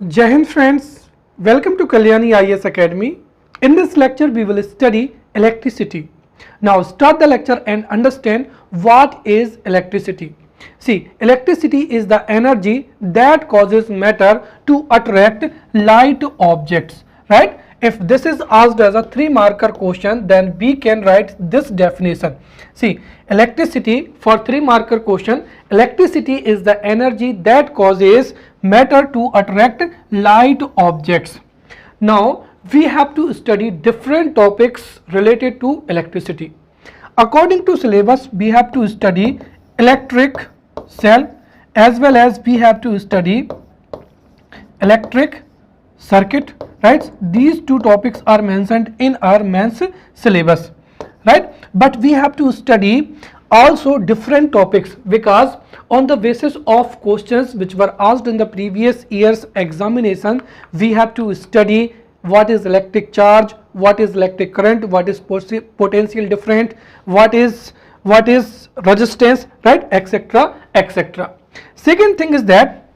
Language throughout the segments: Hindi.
Jai Hind friends, welcome to Kalyani IAS Academy. In this lecture we will study electricity. Now start the lecture and understand what is electricity. See, electricity is the energy that causes matter to attract light objects, right? If this is asked as a 3-marker question, then we can write this definition. See, electricity for 3-marker question, electricity is the energy that causes matter to attract light objects. Now we have to study different topics related to electricity. According to syllabus, we have to study electric cell as well as we have to study electric circuit, right? These two topics are mentioned in our mains syllabus, right? But we have to study also different topics because on the basis of questions which were asked in the previous year's examination, we have to study what is electric charge, what is electric current, what is potential difference, what is resistance, right, etc, etc. Second thing is that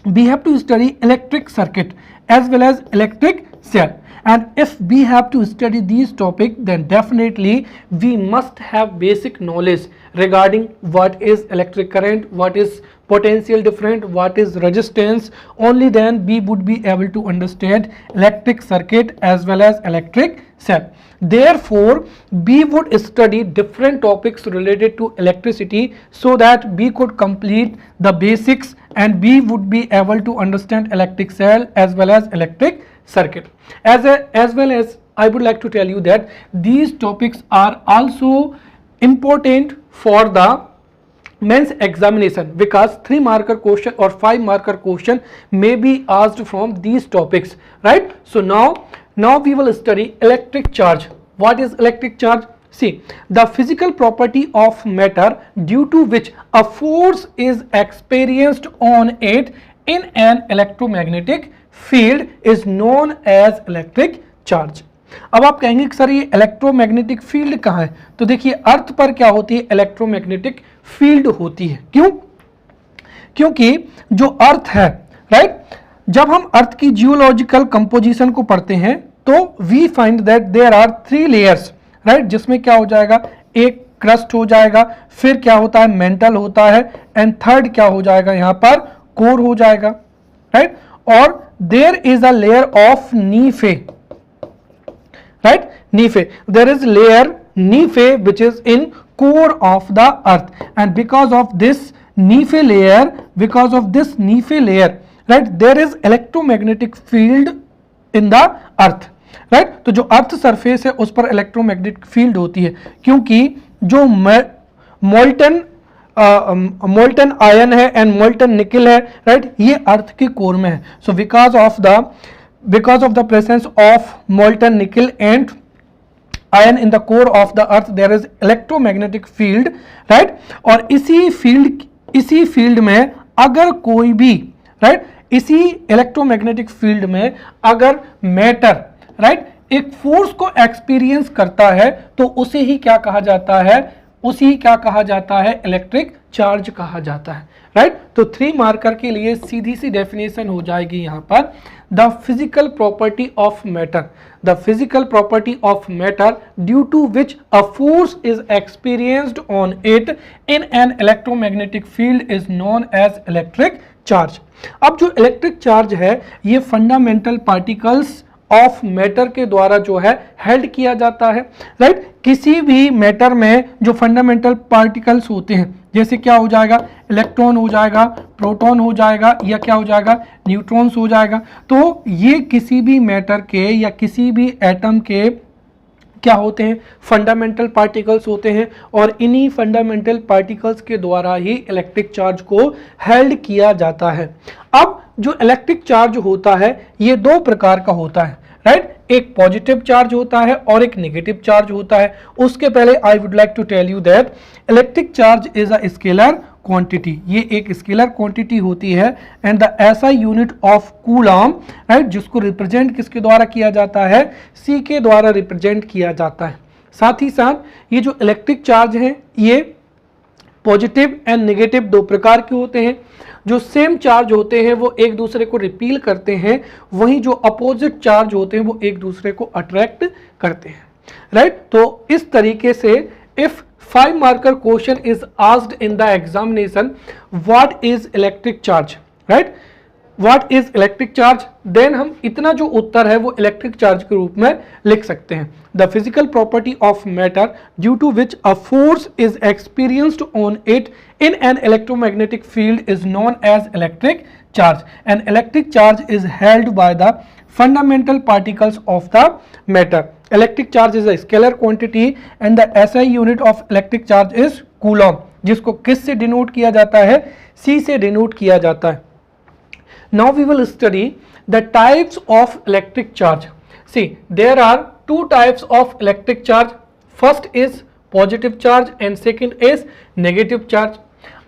we have to study electric circuit as well as electric cell, and if we have to study these topics, then definitely we must have basic knowledge regarding what is electric current, what is potential difference, what is resistance. Only then we would be able to understand electric circuit as well as electric cell. Therefore we would study different topics related to electricity so that we could complete the basics and we would be able to understand electric cell as well as electric circuit. As well as I would like to tell you that these topics are also important for the mains examination because 3-marker question or 5-marker question may be asked from these topics, right? So now we will study electric charge. What is electric charge? See, the physical property of matter due to which a force is experienced on it in an electromagnetic field is known as electric charge. अब आप कहेंगे कि सर ये इलेक्ट्रोमैग्नेटिक फील्ड कहाँ है? तो देखिए अर्थ पर क्या होती है? इलेक्ट्रोमैग्नेटिक फील्ड होती है. क्यों? क्योंकि जो अर्थ है, राइट, जब हम अर्थ की जियोलॉजिकल कंपोजिशन को पढ़ते हैं तो we find that there are 3 layers, right, जिसमें क्या हो जाएगा? एक क्रस्ट हो जाएगा, फिर क्या होता है? मेंटल होता है, एंड थर्ड क्या हो जाएगा? यहाँ पर कोर हो जाएगा, राइट, और there is a layer of NiFe, right, Nephe. There is layer Nephe which is in core of the earth, and because of this Nephe layer, right, there is electromagnetic field in the earth, right. तो जो अर्थ सरफेस है उस पर इलेक्ट्रोमैग्नेटिक फील्ड होती है क्योंकि जो मोल्टन आयन है एंड मोल्टन निकल है, राइट, ये अर्थ के कोर में है. So because of the presence of molten nickel and iron in the core of the earth there is electromagnetic field, right. और इसी फील्ड में अगर कोई भी, राइट, इसी इलेक्ट्रोमैग्नेटिक फील्ड में अगर मैटर, राइट, एक फोर्स को एक्सपीरियंस करता है तो उसे ही क्या कहा जाता है? इलेक्ट्रिक चार्ज कहा जाता है, राइट. तो 3-मार्कर के लिए सीधी सी डेफिनेशन हो जाएगी यहाँ पर, the physical property of matter due to which a force is experienced on it in an electromagnetic field is known as electric charge. अब जो इलेक्ट्रिक चार्ज है ये फंडामेंटल पार्टिकल्स ऑफ मैटर के द्वारा जो है हेल्ड किया जाता है, राइट. किसी भी मैटर में जो फंडामेंटल पार्टिकल्स होते हैं, जैसे क्या हो जाएगा? इलेक्ट्रॉन हो जाएगा, प्रोटॉन हो जाएगा, या क्या हो जाएगा? न्यूट्रॉन्स हो जाएगा. तो ये किसी भी मैटर के या किसी भी एटम के क्या होते हैं? फंडामेंटल पार्टिकल्स होते हैं, और इन्हीं फंडामेंटल पार्टिकल्स के द्वारा ही इलेक्ट्रिक चार्ज को हेल्ड किया जाता है. अब जो इलेक्ट्रिक चार्ज होता है ये 2 प्रकार का होता है, राइट. एक पॉजिटिव चार्ज होता है और एक नेगेटिव चार्ज होता है. उसके पहले I would like to tell you that electric charge is a scalar quantity. ये एक स्केलर क्वांटिटी होती है and the SI unit of coulomb, right, जिसको रिप्रेजेंट किसके द्वारा किया जाता है? C के द्वारा रिप्रेजेंट किया जाता है. साथ ही साथ ये जो इलेक्ट्रिक चार्ज है ये पॉजिटिव एंड नेगेटिव 2 प्रकार के होते हैं. जो सेम चार्ज होते हैं वो एक दूसरे को रिपील करते हैं, वहीं जो अपोजिट चार्ज होते हैं वो एक दूसरे को अट्रैक्ट करते हैं, राइट। तो इस तरीके से if 5 marker question is asked in the examination what is electric charge, right, what is electric charge, then हम इतना जो उत्तर है वो इलेक्ट्रिक चार्ज के रूप में लिख सकते हैं। The physical property of matter due to which a force is experienced on it in an electromagnetic field is known as electric charge. An electric charge is held by the fundamental particles of the matter. Electric charge is a scalar quantity and the SI unit of electric charge is coulomb, जिसको किस से डिनोट किया जाता है, C से डिनोट किया जाता है। Now we will study the types of electric charge. See, there are two types of electric charge. First is positive charge and second is negative charge.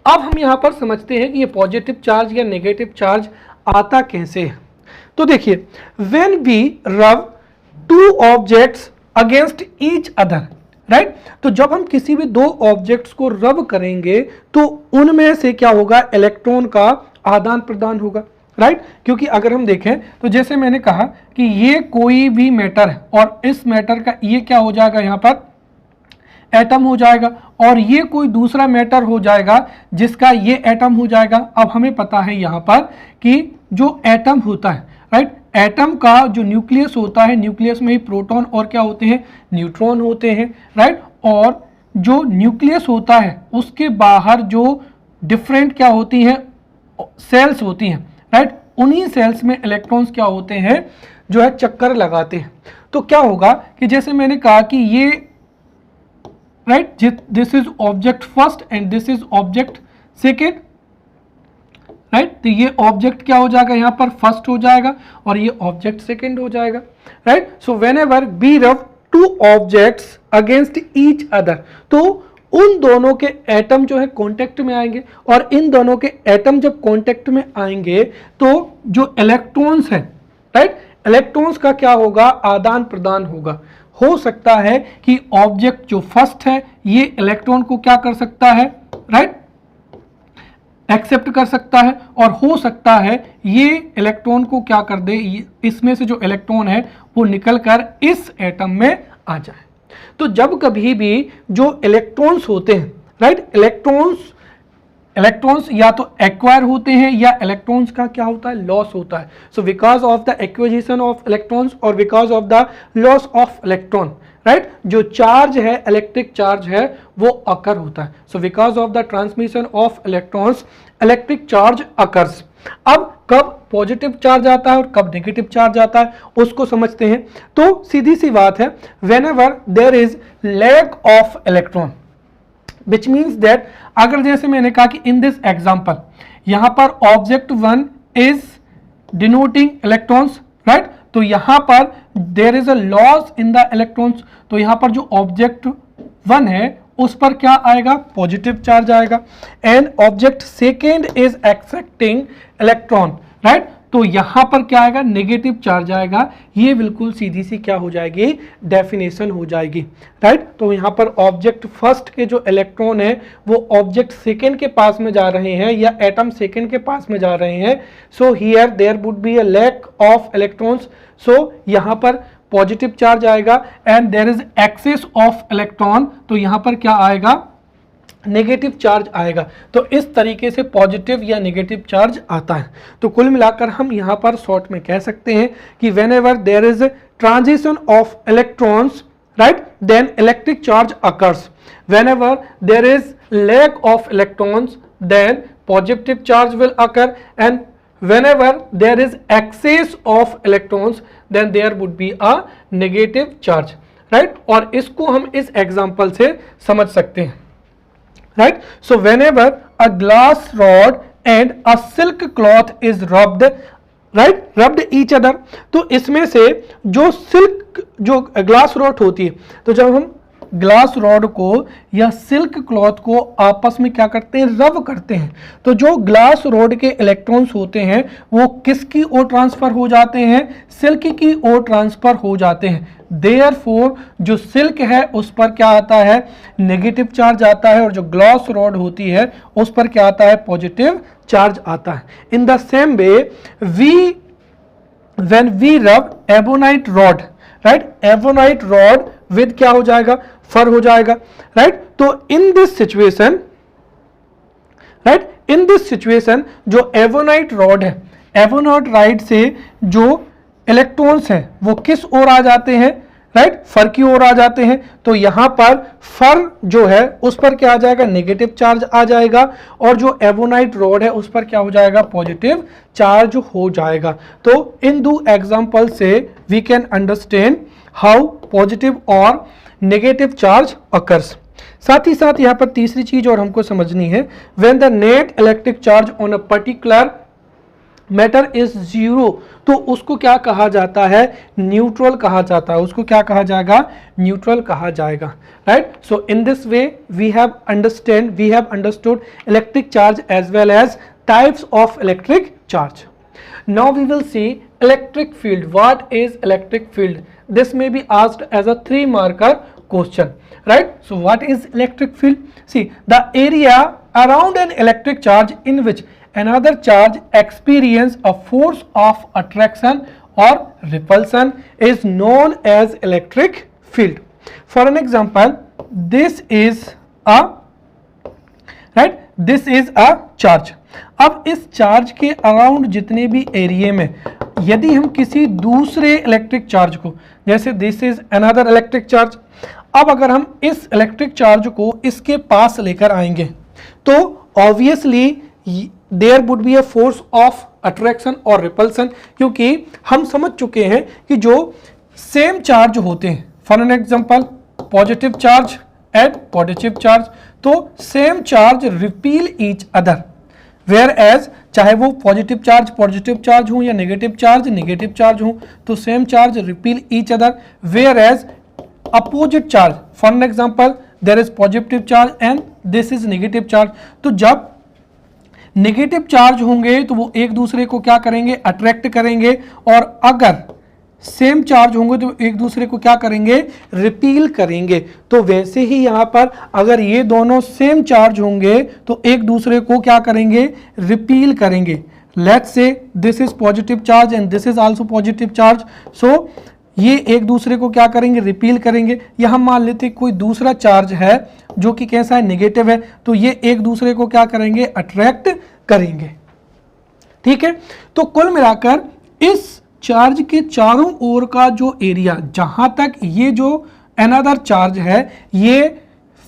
अब हम यहाँ पर समझते हैं कि ये पॉजिटिव चार्ज या नेगेटिव चार्ज आता कैसे है। तो देखिए, when we rub two objects against each other, right, तो जब हम किसी भी दो ऑब्जेक्ट्स को रब करेंगे तो उनमें से क्या होगा, इलेक्ट्रॉन का आदान प्रदान होगा, राइट। क्योंकि अगर हम देखें तो जैसे मैंने कहा कि ये कोई भी मैटर है और इस मैटर का ये क्या हो जाएगा, यहाँ पर एटम हो जाएगा, और ये कोई दूसरा मैटर हो जाएगा जिसका ये एटम हो जाएगा। अब हमें पता है यहाँ पर कि जो एटम होता है, राइट, एटम का जो न्यूक्लियस होता है, न्यूक्लियस में ही प्रोटॉन और क्या होते हैं, न्यूट्रॉन होते हैं, राइट। और जो न्यूक्लियस होता है उसके बाहर जो डिफरेंट क्या होती हैं, सेल्स होती हैं, राइट, उन्हीं सेल्स में इलेक्ट्रॉन्स क्या होते हैं, जो है चक्कर लगाते हैं। तो क्या होगा कि जैसे मैंने कहा कि ये, right, this is object first and this is object second, right, तो ये ऑब्जेक्ट क्या हो जाएगा, यहाँ पर फर्स्ट हो जाएगा और ये ऑब्जेक्ट सेकेंड हो जाएगा, राइट। सो व्हेनेवर वी रब two objects against each other, तो उन दोनों के एटम जो है कांटेक्ट में आएंगे, और इन दोनों के एटम जब कांटेक्ट में आएंगे तो जो इलेक्ट्रॉन्स हैं, राइट, इलेक्ट्रॉन्स का क्या होगा, आदान प्रदान होगा। हो सकता है कि ऑब्जेक्ट जो फर्स्ट है ये इलेक्ट्रॉन को क्या कर सकता है, राइट, एक्सेप्ट कर सकता है, और हो सकता है ये इलेक्ट्रॉन को क्या कर दे, इसमें से जो इलेक्ट्रॉन है वो निकलकर इस एटम में आ जाए। तो जब कभी भी जो इलेक्ट्रॉन्स होते हैं, राइट, इलेक्ट्रॉन्स या तो एक्वायर होते हैं या इलेक्ट्रॉन्स का क्या होता है, लॉस होता है। So because of the acquisition of electrons और because of the loss of electron, right, जो चार्ज है, इलेक्ट्रिक चार्ज है, वो अकर होता है। So because of the transmission of electrons electric charge occurs. अब कब पॉजिटिव चार्ज आता है और कब नेगेटिव चार्ज आता है उसको समझते हैं। तो सीधी सी बात है, whenever there is lack of electron, which means that, अगर जैसे मैंने कहा कि इन दिस एग्जाम्पल यहां पर object 1 is denoting electrons, right, तो यहां पर there is a loss in the electrons, तो यहां पर जो ऑब्जेक्ट 1 है उस पर क्या आएगा, पॉजिटिव चार्ज आएगा, and object second is accepting electron, right, तो यहां पर क्या आएगा, नेगेटिव चार्ज आएगा। ये बिल्कुल सीधी सी क्या हो जाएगी, डेफिनेशन हो जाएगी, राइट। तो यहां पर ऑब्जेक्ट फर्स्ट के जो इलेक्ट्रॉन है वो ऑब्जेक्ट सेकेंड के पास में जा रहे हैं या एटम सेकेंड के पास में जा रहे हैं। So here there would be a lack of electrons, so यहां पर पॉजिटिव चार्ज आएगा, and there is excess of electron, तो यहां पर क्या आएगा, नेगेटिव चार्ज आएगा। तो इस तरीके से पॉजिटिव या नेगेटिव चार्ज आता है। तो कुल मिलाकर हम यहाँ पर शॉर्ट में कह सकते हैं कि whenever there is transition of electrons, right, then electric charge occurs. Whenever there is lack of electrons, then positive charge will occur, and whenever there is excess of electrons then there would be a negative charge, right। और इसको हम इस एग्जांपल से समझ सकते हैं, right। so whenever a glass rod and a silk cloth is rubbed, right, rubbed each other, तो इसमें से जो सिल्क, जो ग्लास रॉड होती है, तो जब हम ग्लास रॉड को या सिल्क क्लॉथ को आपस में क्या करते हैं, रब करते हैं, तो जो ग्लास रॉड के इलेक्ट्रॉन्स होते हैं वो किसकी ओर ट्रांसफर हो जाते हैं, सिल्क की ओर ट्रांसफर हो जाते हैं। देयरफॉर जो सिल्क है उस पर क्या आता है, नेगेटिव चार्ज आता है, और जो ग्लास रॉड होती है उस पर क्या आता है, पॉजिटिव चार्ज आता है। In the same way when we rub ebonite rod, right, ebonite rod with क्या हो जाएगा, फर हो जाएगा, right। तो in this situation, right, in this situation जो ebonite rod है, ebonite rod से जो इलेक्ट्रॉन्स हैं वो किस ओर आ जाते हैं, राइट, फर की ओर आ जाते हैं। तो यहां पर फर जो है उस पर क्या आ जाएगा, नेगेटिव चार्ज आ जाएगा, और जो एबोनाइट रॉड है उस पर क्या हो जाएगा, पॉजिटिव चार्ज हो जाएगा। तो इन दो एग्जांपल से we can understand how positive और नेगेटिव चार्ज अकर्स। साथ ही साथ यहां पर तीसरी चीज और हमको समझनी है, when the net electric charge on a particular matter is zero, तो उसको क्या कहा जाता है, न्यूट्रल कहा जाता है, उसको क्या कहा जाएगा, न्यूट्रल कहा जाएगा, right. So in this way we have understood electric charge as well as types of electric charge. Now we will see electric field. What is electric field? This may be asked as a 3 marker question, right? So what is electric field? See, the area around an electric charge in which another charge experience a force of attraction or repulsion is known as electric field. For an example, this is a, right, this is a charge. अब इस चार्ज के अराउंड जितने भी एरिया में यदि हम किसी दूसरे इलेक्ट्रिक चार्ज को, जैसे this is another electric charge, अब अगर हम इस इलेक्ट्रिक चार्ज को इसके पास लेकर आएंगे तो obviously there would be a force of attraction और रिपल्सन, क्योंकि हम समझ चुके हैं कि जो सेम चार्ज होते हैं, for an example positive charge and positive charge, तो same charge repel each other, whereas चाहे वो पॉजिटिव चार्ज हो या नेगेटिव चार्ज हो, तो same charge repel each other, whereas opposite charge, for an example there is positive charge and this is negative charge, तो जब नेगेटिव चार्ज होंगे तो वो एक दूसरे को क्या करेंगे, अट्रैक्ट करेंगे, और अगर सेम चार्ज होंगे तो एक दूसरे को क्या करेंगे, रिपील करेंगे। तो वैसे ही यहाँ पर अगर ये दोनों सेम चार्ज होंगे तो एक दूसरे को क्या करेंगे, रिपील करेंगे। Let's say this is positive charge and this is also positive charge, so ये एक दूसरे को क्या करेंगे, रिपील करेंगे। या हम मान लेते कोई दूसरा चार्ज है जो कि कैसा है, नेगेटिव है, तो ये एक दूसरे को क्या करेंगे, अट्रैक्ट करेंगे। ठीक है, तो कुल मिलाकर इस चार्ज के चारों ओर का जो एरिया, जहां तक ये जो अनदर चार्ज है ये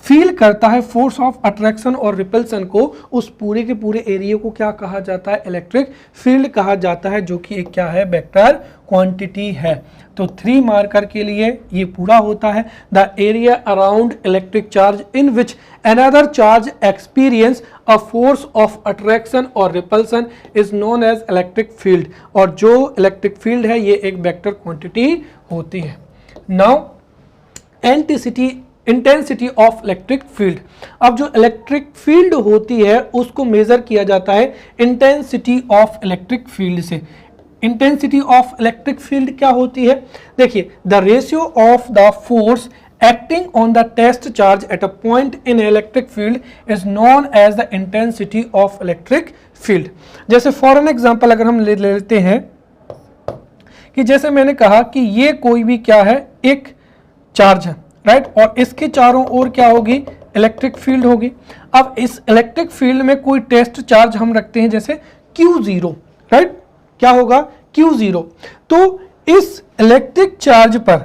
फील करता है फोर्स ऑफ अट्रैक्शन और रिपल्सन को, उस पूरे के पूरे एरिया को क्या कहा जाता है, इलेक्ट्रिक फील्ड कहा जाता है, जो कि एक क्या है, वेक्टर क्वांटिटी है। तो 3 मार्कर के लिए ये पूरा होता है, the area around electric charge in which another charge experience a force of attraction और repulsion is known as electric field, और जो इलेक्ट्रिक फील्ड है ये एक वेक्टर क्वांटिटी होती है। Now intensity of electric field. अब जो इलेक्ट्रिक फील्ड होती है उसको मेजर किया जाता है इंटेंसिटी ऑफ इलेक्ट्रिक फील्ड से। इंटेंसिटी ऑफ इलेक्ट्रिक फील्ड क्या होती है, देखिए, the ratio of the force acting on the test charge at a point in electric field is known as the intensity of electric field. जैसे फॉर एन एग्जांपल अगर हम ले लेते हैं कि जैसे मैंने कहा कि ये कोई भी क्या है, एक चार्ज है, राइट, और इसके चारों ओर क्या होगी, इलेक्ट्रिक फील्ड होगी। अब इस इलेक्ट्रिक फील्ड में कोई टेस्ट चार्ज हम रखते हैं जैसे Q0, राइट, क्या होगा, Q0। तो इस इलेक्ट्रिक चार्ज पर,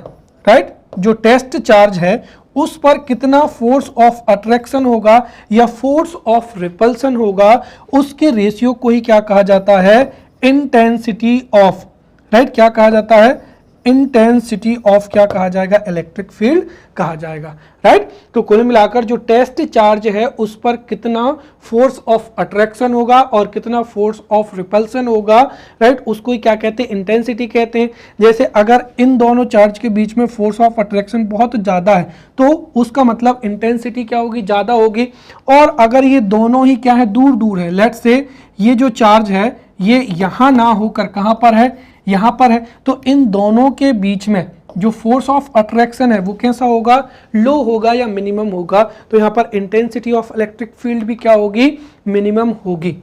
राइट, जो टेस्ट चार्ज है उस पर कितना फोर्स ऑफ अट्रैक्शन होगा या फोर्स ऑफ रिपल्सन होगा, उसके रेशियो को ही क्या कहा जाता है, इंटेंसिटी ऑफ, राइट, क्या कहा जाता है, इंटेंसिटी ऑफ क्या कहा जाएगा, इलेक्ट्रिक फील्ड कहा जाएगा, राइट। तो कुल मिलाकर जो टेस्ट चार्ज है उस पर कितना फोर्स ऑफ अट्रैक्शन होगा और कितना फोर्स ऑफ रिपल्सन होगा, राइट, उसको ही क्या कहते हैं, इंटेंसिटी कहते हैं। जैसे अगर इन दोनों चार्ज के बीच में फोर्स ऑफ अट्रैक्शन बहुत ज़्यादा है तो उसका मतलब इंटेंसिटी क्या होगी, ज़्यादा होगी। और अगर ये दोनों ही क्या है, दूर दूर है, लेट्स से ये जो चार्ज है ये यहाँ ना होकर कहाँ पर है, यहाँ पर है, तो इन दोनों के बीच में जो फोर्स ऑफ अट्रैक्शन है वो कैसा होगा, लो होगा या मिनिमम होगा। तो यहाँ पर इंटेंसिटी ऑफ इलेक्ट्रिक फील्ड भी क्या होगी, मिनिमम होगी,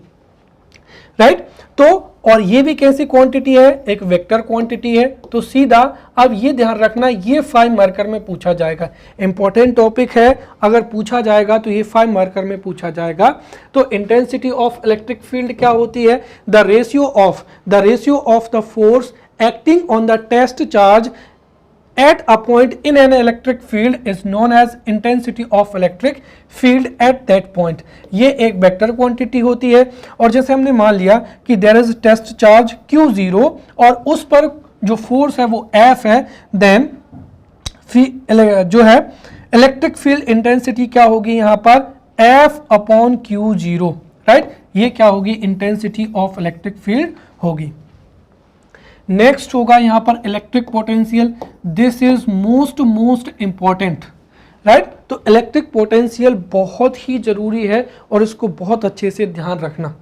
राइट। तो और ये भी कैसी क्वांटिटी है, एक वेक्टर क्वांटिटी है। तो सीधा अब ये ध्यान रखना, ये 5 मार्कर में पूछा जाएगा, इंपॉर्टेंट टॉपिक है, अगर पूछा जाएगा तो ये 5 मार्कर में पूछा जाएगा। तो इंटेंसिटी ऑफ इलेक्ट्रिक फील्ड क्या होती है, the ratio of the force acting on the test charge at a point in an electric field is known as intensity of electric field at that point। ये एक वेक्टर क्वांटिटी होती है। और जैसे हमने मान लिया कि there is test charge Q0 और उस पर जो फोर्स है वो F है, देन जो है इलेक्ट्रिक फील्ड इंटेंसिटी क्या होगी यहाँ पर, F अपॉन Q0, राइट। ये क्या होगी, इंटेंसिटी ऑफ इलेक्ट्रिक फील्ड होगी। नेक्स्ट होगा यहाँ पर electric potential. This is most important, right. तो इलेक्ट्रिक पोटेंशियल बहुत ही जरूरी है और इसको बहुत अच्छे से ध्यान रखना,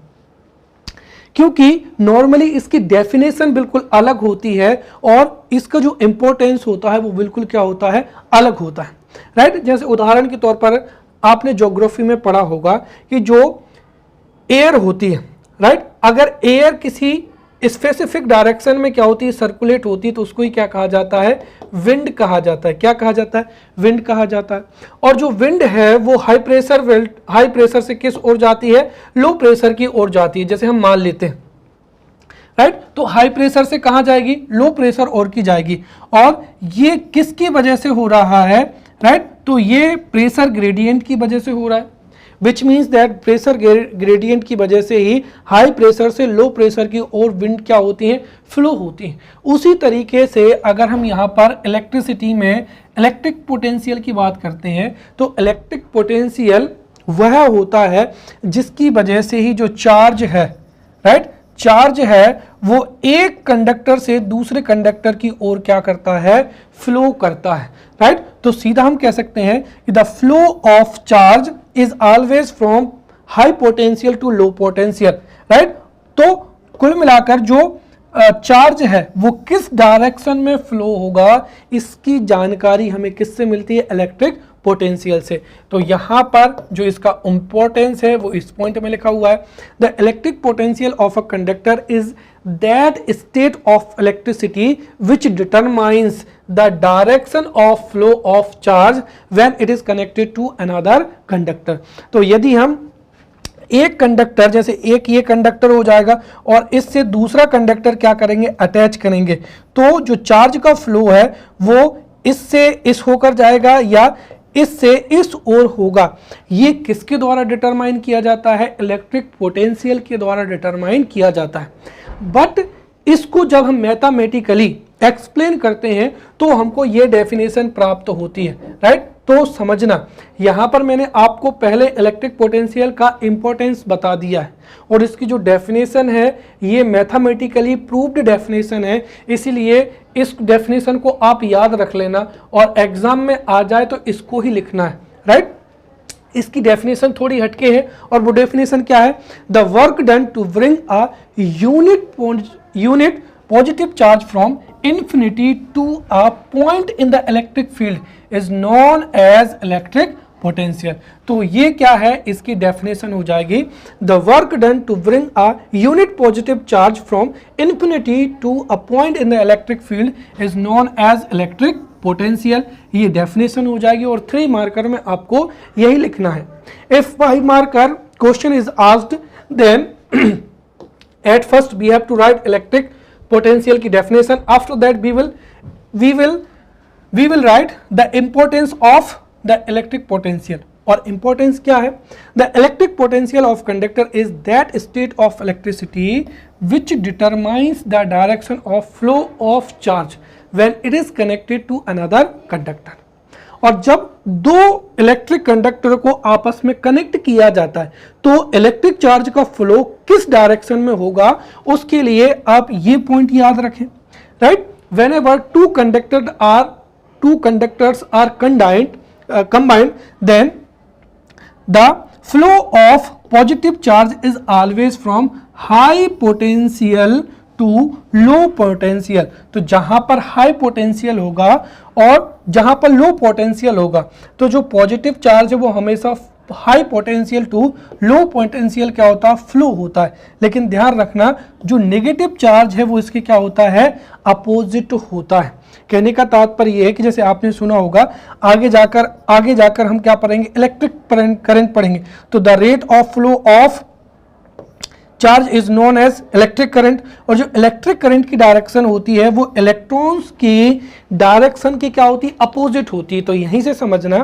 क्योंकि नॉर्मली इसकी डेफिनेशन बिल्कुल अलग होती है और इसका जो इंपॉर्टेंस होता है वो बिल्कुल क्या होता है, अलग होता है, राइट। जैसे उदाहरण के तौर पर आपने ज्योग्राफी में पढ़ा होगा कि जो एयर होती है, राइट, अगर एयर किसी स्पेसिफिक डायरेक्शन में क्या होती है, सर्कुलेट होती है, तो उसको ही क्या कहा जाता है, विंड कहा जाता है। क्या कहा जाता है, विंड कहा जाता है। और जो विंड है वो हाई प्रेशर से किस ओर जाती है, लो प्रेशर की ओर जाती है। जैसे हम मान लेते हैं, राइट, तो हाई प्रेशर से कहाँ जाएगी, लो प्रेशर ओर की जाएगी। और ये किसकी वजह से हो रहा है, राइट, तो ये प्रेशर ग्रेडियंट की वजह से हो रहा है, विच मीन्स दैट प्रेशर ग्रेडियंट की वजह से ही हाई प्रेशर से लो प्रेशर की ओर विंड क्या होती है, फ्लो होती है। उसी तरीके से अगर हम यहाँ पर इलेक्ट्रिसिटी में इलेक्ट्रिक पोटेंशियल की बात करते हैं तो इलेक्ट्रिक पोटेंशियल वह होता है जिसकी वजह से ही जो चार्ज है, राइट, चार्ज है वो एक कंडक्टर से दूसरे कंडक्टर की ओर क्या करता है, फ्लो करता है, राइट। तो सीधा हम कह सकते हैं कि the flow of charge is always from high potential to low potential, right. तो कुल मिलाकर जो चार्ज है वो किस डायरेक्शन में फ्लो होगा, इसकी जानकारी हमें किससे मिलती है, इलेक्ट्रिक पोटेंशियल से। तो यहां पर जो इसका इंपॉर्टेंस है वो इस पॉइंट में लिखा हुआ है, the electric potential of a conductor is that state of electricity which determines the direction of flow of charge when it is connected to another conductor. तो यदि हम एक कंडक्टर, जैसे एक ये कंडक्टर हो जाएगा और इससे दूसरा कंडक्टर क्या करेंगे, अटैच करेंगे, तो जो चार्ज का फ्लो है वो इससे इस होकर जाएगा या इससे इस ओर होगा। ये किसके द्वारा डिटरमाइन किया जाता है, इलेक्ट्रिक पोटेंशियल के द्वारा डिटरमाइन किया जाता है। बट इसको जब हम मैथमेटिकली एक्सप्लेन करते हैं तो हमको ये डेफिनेशन प्राप्त होती है, राइट। तो समझना, यहाँ पर मैंने आपको पहले इलेक्ट्रिक पोटेंशियल का इंपॉर्टेंस बता दिया है और इसकी जो डेफिनेशन है ये मैथमेटिकली प्रूव्ड डेफिनेशन है, इसीलिए इस डेफिनेशन को आप याद रख लेना और एग्जाम में आ जाए तो इसको ही लिखना है, राइट। इसकी डेफिनेशन थोड़ी हटके है और वो डेफिनेशन क्या है, the work done to bring a unit positive charge from infinity to a point in the electric field is known as electric potential। तो ये क्या है, इसकी डेफिनेशन हो जाएगी the work done to bring a unit positive charge from infinity to a point in the electric field is known as electric potential। ये डेफिनेशन हो जाएगी और 3 मार्कर में आपको यही लिखना है। If 5 marker question is asked then at first we have to write electric potential की definition, after that we will write the importance of the electric potential। और importance क्या है, the electric potential of conductor is that state of electricity which determines the direction of flow of charge। When it is connected to another conductor. और जब दो इलेक्ट्रिक कंडक्टर को आपस में कनेक्ट किया जाता है तो इलेक्ट्रिक चार्ज का फ्लो किस डायरेक्शन में होगा, उसके लिए आप ये पॉइंट याद रखें, right. whenever two conductors are combined, then the flow of positive charge is always from high potential to low potential. तो जहां पर हाई पोटेंशियल होगा और जहां पर लो पोटेंशियल होगा तो जो पॉजिटिव चार्ज है वो हमेशा high potential to low potential क्या होता है, फ्लो होता है। लेकिन ध्यान रखना जो नेगेटिव चार्ज है वो इसके क्या होता है, अपोजिट होता है। कहने का तात्पर्य यह है कि जैसे आपने सुना होगा आगे जाकर हम क्या पढ़ेंगे, इलेक्ट्रिक करंट पढ़ेंगे, तो the rate of flow of charge is known as electric current. और जो इलेक्ट्रिक करंट की डायरेक्शन होती है वो इलेक्ट्रॉन्स की डायरेक्शन की क्या होती है, अपोजिट होती है। तो यहीं से समझना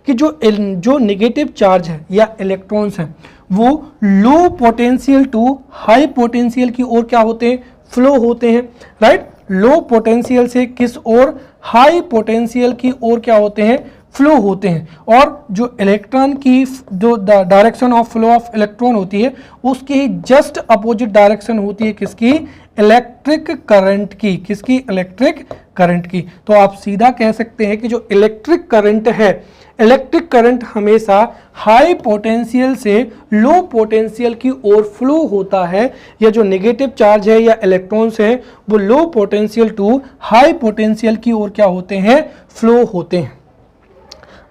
कि जो नेगेटिव चार्ज है या इलेक्ट्रॉन्स हैं वो low potential to high potential की ओर क्या होते हैं, फ्लो होते हैं, राइट। लो पोटेंशियल से किस ओर, हाई पोटेंशियल की ओर क्या होते हैं, फ्लो होते हैं। और जो इलेक्ट्रॉन की जो direction of flow of electron होती है उसकी जस्ट अपोजिट डायरेक्शन होती है किसकी, इलेक्ट्रिक करंट की। किसकी, इलेक्ट्रिक करंट की। तो आप सीधा कह सकते हैं कि जो इलेक्ट्रिक करंट है, इलेक्ट्रिक करंट हमेशा हाई पोटेंशियल से लो पोटेंशियल की ओर फ्लो होता है, या जो नेगेटिव चार्ज है या इलेक्ट्रॉन्स हैं वो low potential to high potential की ओर क्या होते हैं, फ्लो होते हैं।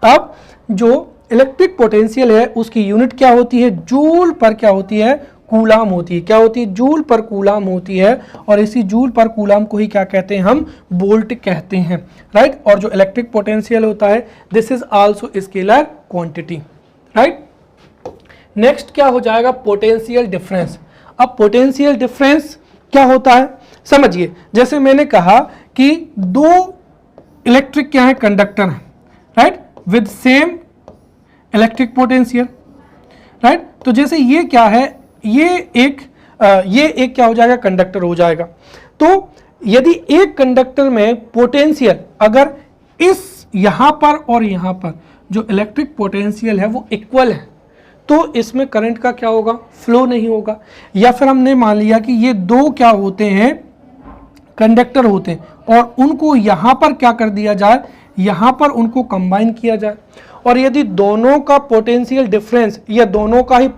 अब जो इलेक्ट्रिक पोटेंशियल है उसकी यूनिट क्या होती है, जूल पर क्या होती है, कूलाम होती है। क्या होती है, जूल पर कूलाम होती है। और इसी जूल पर कूलाम को ही क्या कहते हैं, हम वोल्ट कहते हैं, राइट। और जो इलेक्ट्रिक पोटेंशियल होता है this is also scalar quantity, right. Next क्या हो जाएगा, पोटेंशियल डिफरेंस। अब पोटेंशियल डिफरेंस क्या होता है समझिए। जैसे मैंने कहा कि दो इलेक्ट्रिक क्या है, कंडक्टर है, right, with same electric potential, right. तो जैसे ये क्या है, ये एक क्या हो जाएगा, कंडक्टर हो जाएगा। तो यदि एक कंडक्टर में पोटेंशियल अगर इस यहां पर और यहां पर जो इलेक्ट्रिक पोटेंशियल है वो इक्वल है तो इसमें करंट का क्या होगा, फ्लो नहीं होगा। या फिर हमने मान लिया कि ये दो क्या होते हैं, कंडक्टर होते हैं और उनको यहां पर क्या कर दिया जाए, यहां पर उनको कंबाइन किया जाए। और यदि दोनों का पोटेंशियल डिफरेंस या दोनों का ही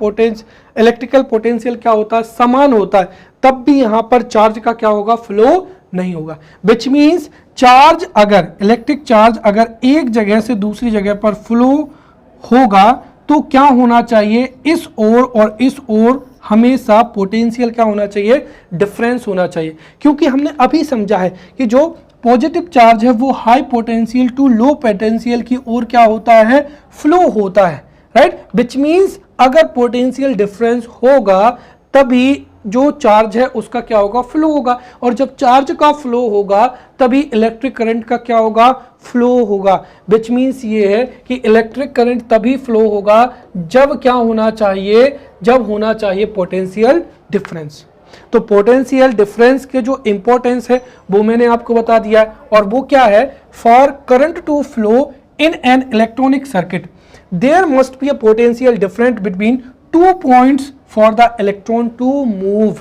इलेक्ट्रिकल पोटेंशियल क्या होता है, समान होता है, तब भी यहां पर चार्ज का क्या होगा, फ्लो नहीं होगा। विच मीन्स चार्ज अगर इलेक्ट्रिक चार्ज अगर एक जगह से दूसरी जगह पर फ्लो होगा तो क्या होना चाहिए, इस ओर और इस ओर हमेशा पोटेंशियल क्या होना चाहिए, डिफरेंस होना चाहिए। क्योंकि हमने अभी समझा है कि जो पॉजिटिव चार्ज है वो high potential to low potential की ओर क्या होता है, फ्लो होता है, राइट। विच मीन्स अगर पोटेंशियल डिफरेंस होगा तभी जो चार्ज है उसका क्या होगा, फ्लो होगा। और जब चार्ज का फ्लो होगा तभी इलेक्ट्रिक करंट का क्या होगा, फ्लो होगा। विच मीन्स ये है कि इलेक्ट्रिक करंट तभी फ्लो होगा जब क्या होना चाहिए, जब होना चाहिए पोटेंशियल डिफरेंस। तो पोटेंशियल डिफरेंस के जो इंपॉर्टेंस है वो मैंने आपको बता दिया है। और वो क्या है, for current to flow in an electronic circuit there must be a potential difference between 2 points for the electron to move.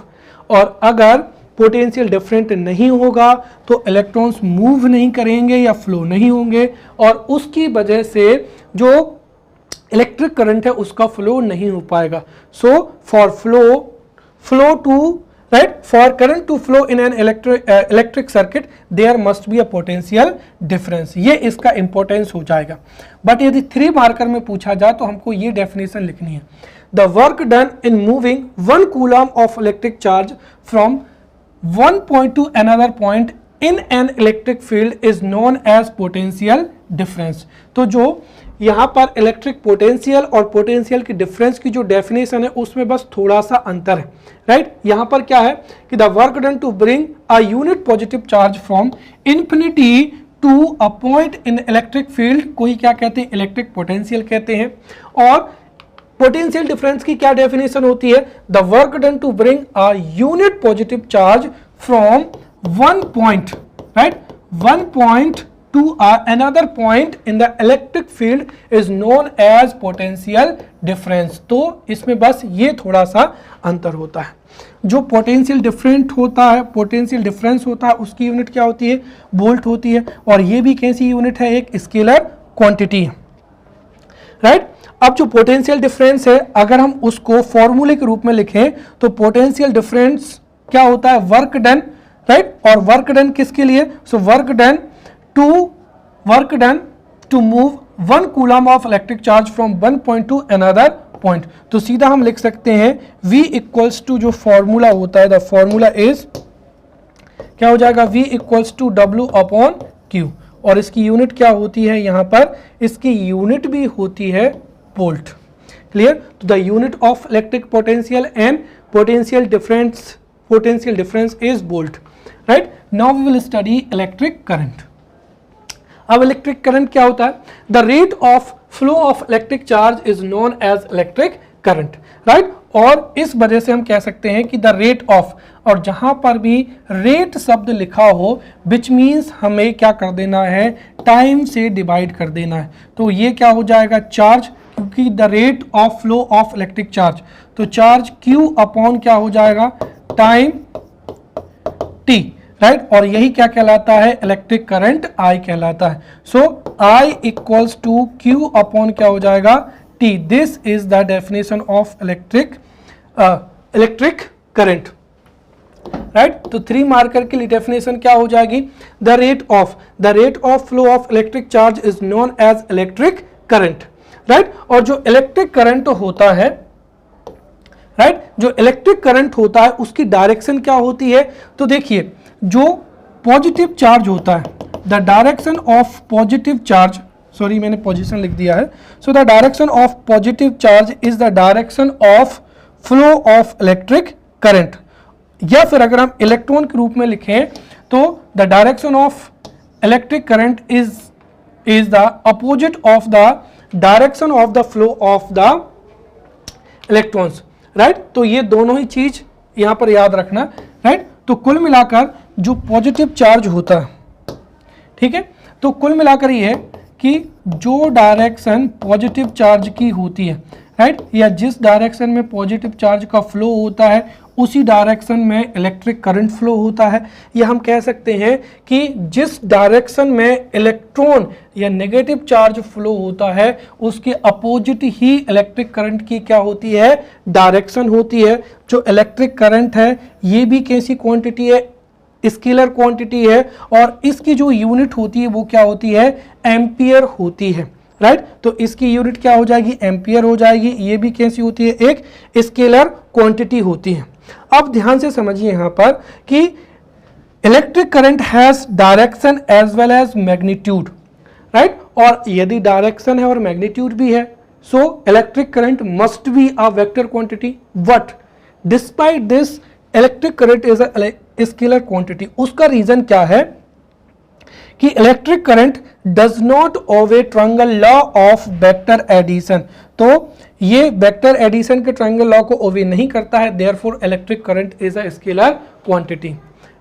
और अगर पोटेंशियल डिफरेंट नहीं होगा तो इलेक्ट्रॉन्स मूव नहीं करेंगे या फ्लो नहीं होंगे और उसकी वजह से जो इलेक्ट्रिक करंट है उसका फ्लो नहीं हो पाएगा। So for flow to, right, for current to flow in an electric circuit there must be a potential difference। ये इसका इंपॉर्टेंस हो जाएगा। बट यदि 3 मार्कर में पूछा जाए तो हमको ये डेफिनेशन लिखनी है, the work done in moving 1 coulomb of electric charge from 1 point to another point in an electric field is known as potential difference. तो जो यहाँ पर इलेक्ट्रिक पोटेंशियल और पोटेंशियल की डिफरेंस की जो डेफिनेशन है उसमें बस थोड़ा सा अंतर है, राइट। यहाँ पर क्या है कि the work done to bring a unit positive charge from infinity to a point in electric field को ही क्या कहते हैं, इलेक्ट्रिक पोटेंशियल कहते हैं। और पोटेंशियल डिफरेंस की क्या डेफिनेशन होती है, the work done to bring a unit positive charge from 1 point, right, one point to another point in the electric field is known as potential difference। तो इसमें बस ये थोड़ा सा अंतर होता है, जो पोटेंशियल डिफरेंस होता है उसकी यूनिट क्या होती है, वोल्ट होती है, और ये भी कैसी यूनिट है, एक स्केलर क्वांटिटी है, राइट। अब जो पोटेंशियल डिफरेंस है अगर हम उसको फॉर्मूले के रूप में लिखें तो पोटेंशियल डिफरेंस क्या होता है, वर्क डन, राइट। और वर्क डन किसके लिए, so work done to move 1 coulomb of electric charge from one point to another point. तो सीधा हम लिख सकते हैं V इक्वल्स टू जो फॉर्मूला होता है, द फॉर्मूला इज क्या हो जाएगा, V equals to W upon Q, और इसकी यूनिट क्या होती है, यहां पर इसकी यूनिट भी होती है वोल्ट। क्लियर। तो the unit of electric potential and potential difference is volt, right. Now we will study electric current. अब इलेक्ट्रिक करंट क्या होता है, the rate of flow of electric charge is known as electric current, right. और इस वजह से हम कह सकते हैं कि द रेट ऑफ, और जहां पर भी रेट शब्द लिखा हो विच मीन्स हमें क्या कर देना है, टाइम से डिवाइड कर देना है। तो ये क्या हो जाएगा, चार्ज, क्योंकि the rate of flow of electric charge, तो चार्ज Q अपॉन क्या हो जाएगा, टाइम T, राइट। और यही क्या कहलाता है, इलेक्ट्रिक करंट I कहलाता है। So I equals to Q upon क्या हो जाएगा, T। This is the definition of electric current, right. तो 3 मार्कर के लिए डेफिनेशन क्या हो जाएगी, the rate of flow of electric charge is known as electric current, right. और जो इलेक्ट्रिक करंट होता है, राइट, जो इलेक्ट्रिक करंट होता है उसकी डायरेक्शन क्या होती है, तो देखिए जो पॉजिटिव चार्ज होता है, the direction of positive charge, sorry मैंने पोजीशन लिख दिया है, so the direction of positive charge is the direction of flow of electric current. या फिर अगर हम इलेक्ट्रॉन के रूप में लिखें तो the direction of electric current is the opposite of the direction of the flow of the electrons, right. तो ये दोनों ही चीज यहां पर याद रखना, राइट। तो कुल मिलाकर जो पॉजिटिव चार्ज होता है, ठीक है, तो कुल मिलाकर ये है कि जो डायरेक्शन पॉजिटिव चार्ज की होती है, राइट, या जिस डायरेक्शन में पॉजिटिव चार्ज का फ्लो होता है उसी डायरेक्शन में इलेक्ट्रिक करंट फ्लो होता है। या हम कह सकते हैं कि जिस डायरेक्शन में इलेक्ट्रॉन या नेगेटिव चार्ज फ्लो होता है उसके अपोजिट ही इलेक्ट्रिक करंट की क्या होती है, डायरेक्शन होती है। जो इलेक्ट्रिक करंट है ये भी कैसी क्वांटिटी है, स्केलर क्वांटिटी है, और इसकी जो यूनिट होती है वो क्या होती है, एम्पियर होती है, राइट। तो इसकी यूनिट क्या हो जाएगी, एम्पियर हो जाएगी। ये भी कैसी होती है, एक स्केलर क्वांटिटी होती है। अब ध्यान से समझिए यहां पर कि electric current has direction as well as magnitude, right. और यदि डायरेक्शन है और मैग्नीट्यूड भी है, so electric current must be a vector quantity, but despite this electric current is a scalar quantity. उसका रीजन क्या है कि electric current does not obey triangle law of vector addition. तो ये वेक्टर एडिशन के ट्रायंगल लॉ को ओबे नहीं करता है, therefore electric current is a scalar quantity,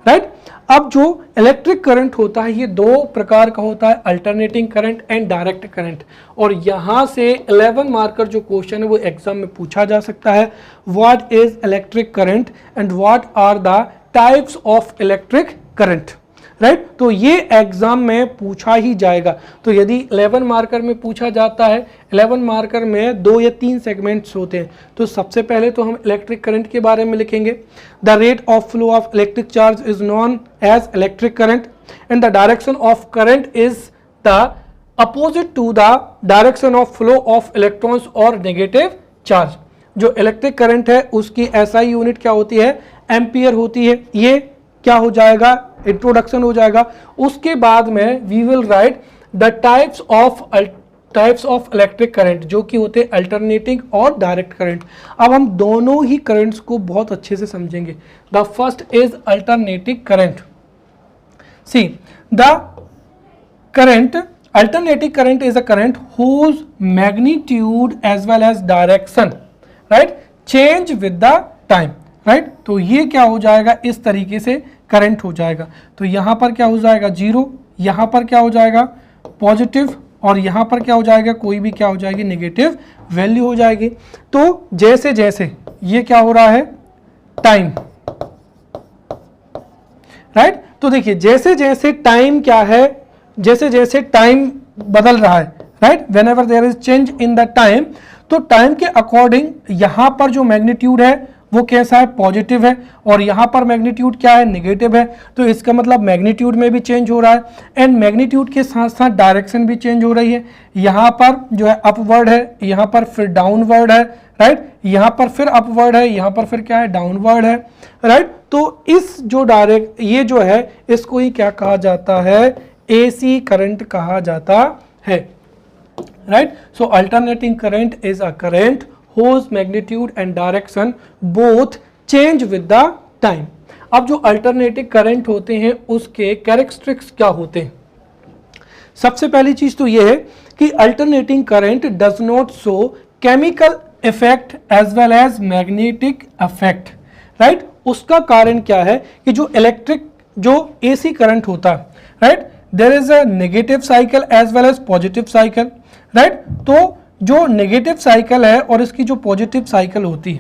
right. अब जो इलेक्ट्रिक करंट होता है ये 2 प्रकार का होता है, alternating current and direct current. और यहां से 11 मार्कर जो क्वेश्चन है वो एग्जाम में पूछा जा सकता है, what is electric current and what are the types of electric current, right. तो ये एग्जाम में पूछा ही जाएगा। तो यदि 11 मार्कर में पूछा जाता है, 11 मार्कर में 2 या 3 सेगमेंट्स होते हैं। तो सबसे पहले तो हम इलेक्ट्रिक करंट के बारे में लिखेंगे, the rate of flow of electric charge is known as electric current and the direction of current is the opposite to the direction of flow of electrons और नेगेटिव चार्ज। जो इलेक्ट्रिक करंट है उसकी एसआई यूनिट क्या होती है, एम्पियर होती है। ये क्या हो जाएगा, इंट्रोडक्शन हो जाएगा। उसके बाद में we will write the types of electric current, जो कि होते हैं अल्टरनेटिंग और डायरेक्ट करंट। अब हम दोनों ही करंट्स को बहुत अच्छे से समझेंगे। The first is alternating current. See the current, alternating current is a current whose magnitude as well as direction, right, change with the time, right। तो ये क्या हो जाएगा, इस तरीके से करंट हो जाएगा। तो यहां पर क्या हो जाएगा 0, यहाँ पर क्या हो जाएगा पॉजिटिव, और यहाँ पर क्या हो जाएगा कोई भी क्या हो जाएगी नेगेटिव वैल्यू हो जाएगी। तो जैसे जैसे ये क्या हो रहा है टाइम, राइट, तो देखिए जैसे जैसे टाइम क्या है, जैसे जैसे टाइम बदल रहा है, right, whenever there is change in the time, तो टाइम के अकॉर्डिंग यहां पर जो मैग्नीट्यूड है वो कैसा है पॉजिटिव है, और यहां पर मैग्नीट्यूड क्या है नेगेटिव है। तो इसका मतलब मैग्नीट्यूड में भी चेंज हो रहा है, एंड मैग्नीट्यूड के साथ साथ डायरेक्शन भी चेंज हो रही है। यहां पर जो है अपवर्ड है, यहां पर फिर डाउनवर्ड है, राइट, यहां पर फिर अपवर्ड है, यहां पर फिर क्या है डाउनवर्ड है, राइट। तो इस जो डायरेक्ट ये जो है इसको ही क्या कहा जाता है AC करंट कहा जाता है, right. So alternating current is a current whose magnitude and direction both change with the time। अब जो अल्टरनेटिंग करंट होते हैं उसके कैरेक्टरिस्टिक्स क्या होते हैं? सबसे पहली चीज तो ये है कि alternating current does not show chemical effect as well as magnetic effect, right. उसका कारण क्या है कि जो इलेक्ट्रिक जो AC करंट होता है, right, there is a negative cycle as well as positive cycle, right. तो जो नेगेटिव साइकिल है और इसकी जो पॉजिटिव साइकिल होती है,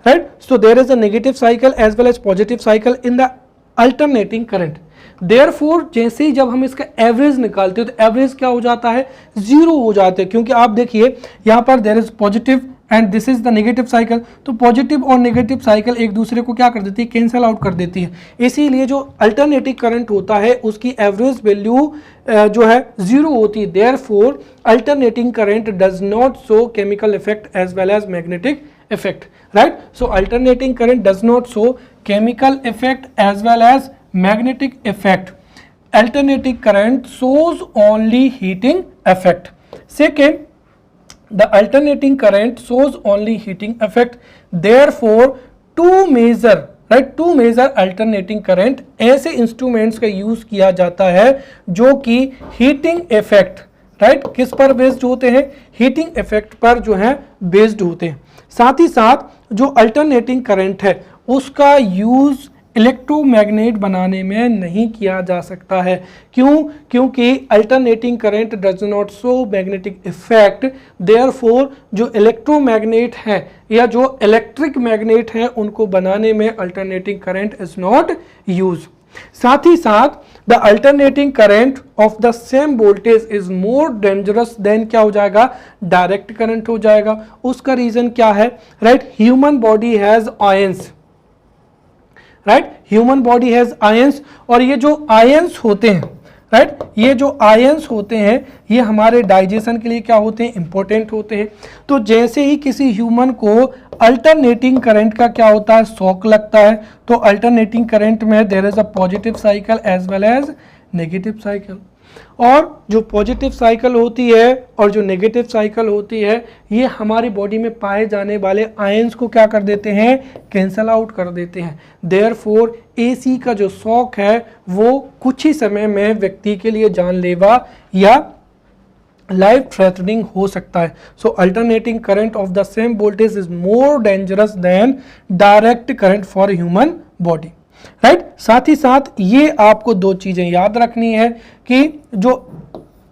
right, so there is a negative cycle as well as positive cycle in the alternating current. Therefore जैसे ही जब हम इसका एवरेज निकालते हैं तो एवरेज क्या हो जाता है जीरो हो जाते हैं, क्योंकि आप देखिए यहाँ पर there is positive and this is the negative cycle, तो पॉजिटिव और नेगेटिव साइकिल एक दूसरे को क्या कर देती है कैंसल आउट कर देती है। इसीलिए जो अल्टरनेटिव करंट होता है उसकी एवरेज वैल्यू जो है जीरो होती है। Therefore alternating current does not show chemical effect as well as magnetic effect, right. So alternating current does not show chemical effect as well as magnetic effect. Alternating current shows only heating effect. Second, the alternating current shows only heating effect. Therefore, to measure, right, to measure alternating current ऐसे इंस्ट्रूमेंट्स का यूज किया जाता है जो कि हीटिंग इफेक्ट, राइट, किस पर बेस्ड होते हैं हीटिंग इफेक्ट पर जो है बेस्ड होते हैं। साथ ही साथ जो अल्टरनेटिंग करंट है उसका यूज इलेक्ट्रोमैग्नेट बनाने में नहीं किया जा सकता है। क्यों? क्योंकि alternating current does not show magnetic effect. Therefore जो इलेक्ट्रोमैग्नेट है या जो इलेक्ट्रिक मैग्नेट है उनको बनाने में alternating current is not use. साथ ही साथ the alternating current of the same voltage is more dangerous then क्या हो जाएगा डायरेक्ट करंट हो जाएगा। उसका रीजन क्या है, right, human body has ions, right, human body has ions, और ये जो आयंस होते हैं, राइट, ये जो आयंस होते हैं ये हमारे डाइजेशन के लिए क्या होते हैं इंपॉर्टेंट होते हैं। तो जैसे ही किसी ह्यूमन को अल्टरनेटिंग करंट का क्या होता है शॉक लगता है, तो अल्टरनेटिंग करंट में there is a positive cycle as well as negative cycle, और जो पॉजिटिव साइकिल होती है और जो नेगेटिव साइकिल होती है ये हमारी बॉडी में पाए जाने वाले आयंस को क्या कर देते हैं कैंसल आउट कर देते हैं। देयरफॉर AC का जो शॉक है वो कुछ ही समय में व्यक्ति के लिए जानलेवा या लाइफ थ्रेटनिंग हो सकता है। So alternating current of the same voltage is more dangerous than direct current for human body, right. साथ ही साथ ये आपको दो चीजें याद रखनी है कि जो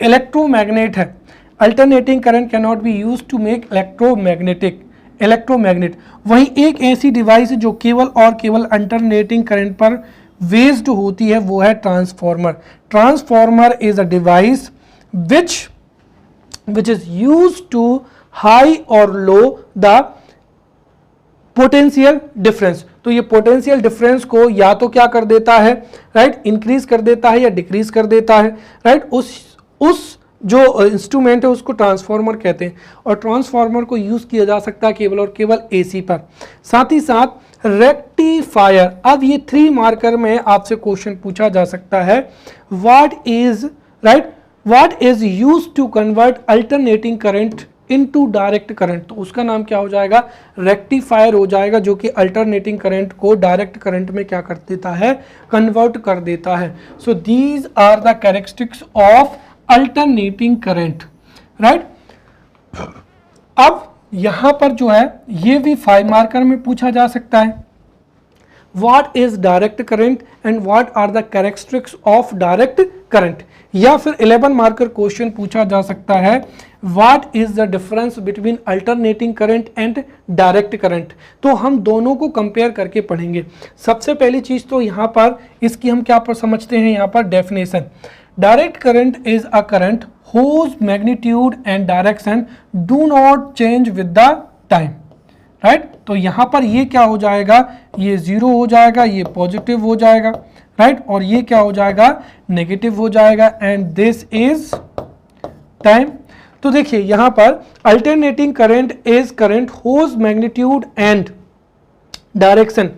इलेक्ट्रोमैग्नेट है alternating current can not be used to make electromagnet. वहीं एक ऐसी डिवाइस है जो केवल और केवल अल्टरनेटिंग करंट पर बेस्ड होती है वो है transformer. Transformer is a device which is used to high or low the potential difference. तो ये पोटेंशियल डिफरेंस को या तो क्या कर देता है, राइट, इंक्रीज कर देता है या डिक्रीज कर देता है, राइट। उस जो इंस्ट्रूमेंट है उसको ट्रांसफॉर्मर कहते हैं, और ट्रांसफॉर्मर को यूज किया जा सकता है केवल और केवल AC पर। साथ ही साथ रेक्टिफायर, अब ये 3 मार्कर में आपसे क्वेश्चन पूछा जा सकता है, what is use to convert alternating current into direct current, तो उसका नाम क्या हो जाएगा रेक्टिफायर हो जाएगा, जो कि अल्टरनेटिंग करंट को डायरेक्ट करंट में क्या कर देता है कन्वर्ट कर देता है। So these are the characteristics of alternating current, right. अब यहां पर जो है ये भी 5 मार्कर में पूछा जा सकता है, what is direct current and what are the characteristics of direct current. या फिर 11 मार्कर क्वेश्चन पूछा जा सकता है, what is the difference between alternating current and direct current. तो हम दोनों को कंपेयर करके पढ़ेंगे। सबसे पहली चीज तो यहाँ पर इसकी हम क्या पर समझते हैं, यहाँ पर definition. Direct current is a current whose magnitude and direction do not change with the time, right. तो यहां पर ये क्या हो जाएगा, ये 0 हो जाएगा, ये पॉजिटिव हो जाएगा, राइट, और ये क्या हो जाएगा, नेगेटिव हो जाएगा, एंड दिस इज टाइम। तो देखिए यहां पर alternating current is current whose magnitude and direction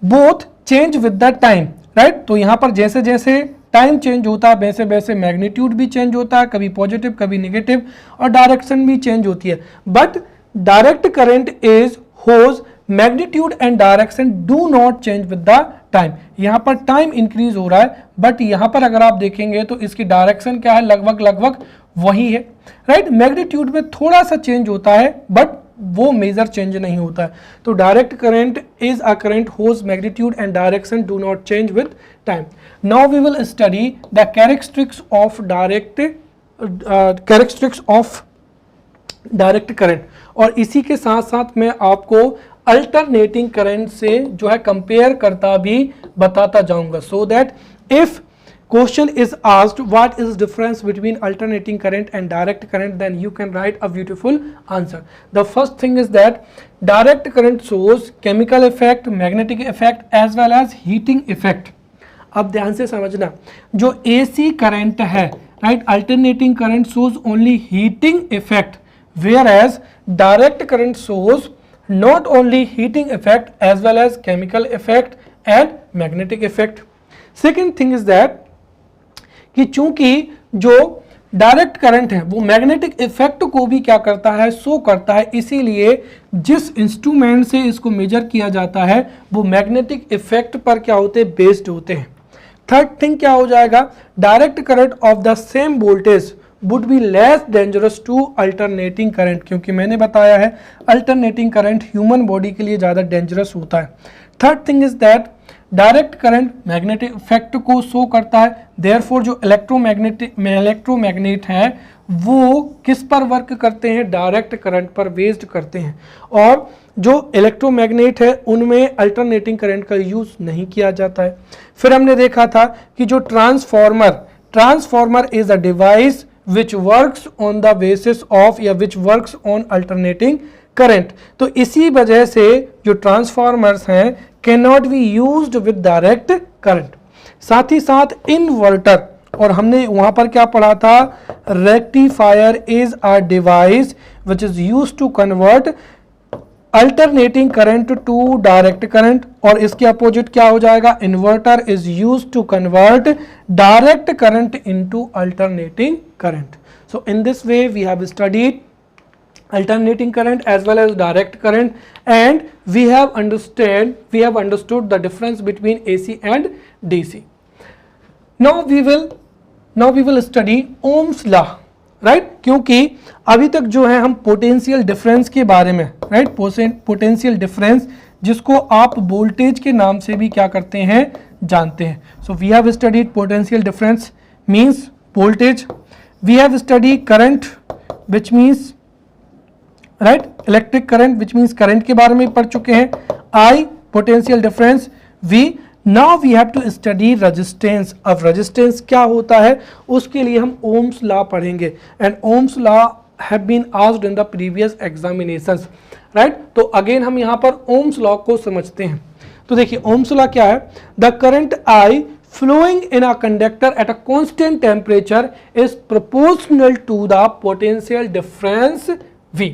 both change with the time, right. तो यहां पर जैसे जैसे टाइम चेंज होता है वैसे वैसे मैग्नीट्यूड भी चेंज होता है, कभी पॉजिटिव कभी नेगेटिव, और डायरेक्शन भी चेंज होती है। But direct current is whose magnitude and direction do not change with the time. यहाँ पर टाइम इंक्रीज हो रहा है, बट यहाँ पर अगर आप देखेंगे तो इसकी डायरेक्शन क्या है, लगभग लगभग वही है, राइट। मैग्नीट्यूड में थोड़ा सा चेंज होता है, बट वो मेजर चेंज नहीं होता है। तो direct current is a current whose magnitude and direction do not change with time. Now we will study the characteristics of direct current, और इसी के साथ साथ मैं आपको अल्टरनेटिंग करंट से जो है कंपेयर करता भी बताता जाऊंगा, so that if question is asked what is difference between alternating current and direct current, then you can write a beautiful answer. The first thing is that direct current shows chemical effect, magnetic effect as well as heating effect. अब ध्यान से समझना, जो AC करंट है, right, alternating current shows only heating effect, whereas direct current shows not only heating effect as well as chemical effect and magnetic effect. Second thing is that कि चूंकि जो डायरेक्ट करंट है वो मैग्नेटिक इफेक्ट को भी क्या करता है, शो करता है, इसीलिए जिस इंस्ट्रूमेंट से इसको मेजर किया जाता है वो मैग्नेटिक इफेक्ट पर क्या होते हैं, बेस्ड होते हैं। थर्ड थिंग क्या हो जाएगा, direct current of the same voltage would be less dangerous to alternating current, क्योंकि मैंने बताया है अल्टरनेटिंग करंट ह्यूमन बॉडी के लिए ज़्यादा डेंजरस होता है। Third thing is that direct current magnetic effect को शो करता है, देयरफॉर जो इलेक्ट्रोमैग्नेट हैं वो किस पर वर्क करते हैं, डायरेक्ट करंट पर बेस्ड करते हैं, और जो इलेक्ट्रोमैग्नेट है उनमें अल्टरनेटिंग करंट का यूज नहीं किया जाता है। फिर हमने देखा था कि जो transformer is a device which works on the basis of या which works on alternating current. तो इसी वजह से जो ट्रांसफॉर्मर्स हैं can not be used with direct current. साथ ही साथ इन्वर्टर, और हमने वहां पर क्या पढ़ा था, rectifier is a device which is used to convert alternating current to direct current, और इसके अपोजिट क्या हो जाएगा, inverter is used to convert direct current into alternating current. So in this way we have studied alternating current as well as direct current, and we have understood the difference between AC and DC. Now we will study Ohm's law, right? क्योंकि अभी तक जो है हम पोटेंशियल डिफरेंस के बारे में, राइट, पोटेंशियल डिफरेंस जिसको आप वोल्टेज के नाम से भी क्या करते हैं, जानते हैं। So we have studied potential difference means voltage, we have studied current which means right, electric current which means current के बारे में पढ़ चुके हैं, I potential difference, V. Now we have to study resistance. अब रेजिस्टेंस क्या होता है उसके लिए हम ओम्स लॉ पढ़ेंगे, and Ohm's law have been asked in the previous examinations, right. तो अगेन हम यहाँ पर ओम्स लॉ को समझते हैं। तो देखिए ओम्स लॉ क्या है, the current I flowing in a conductor at a constant temperature is proportional to the potential difference V।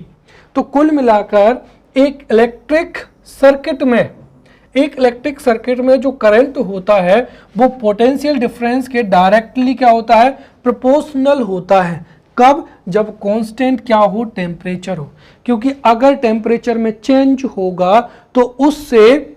तो कुल मिलाकर एक इलेक्ट्रिक सर्किट में जो करंट होता है वो पोटेंशियल डिफरेंस के डायरेक्टली क्या होता है, प्रोपोर्शनल होता है। कब, जब कांस्टेंट क्या हो, टेम्परेचर हो, क्योंकि अगर टेम्परेचर में चेंज होगा तो उससे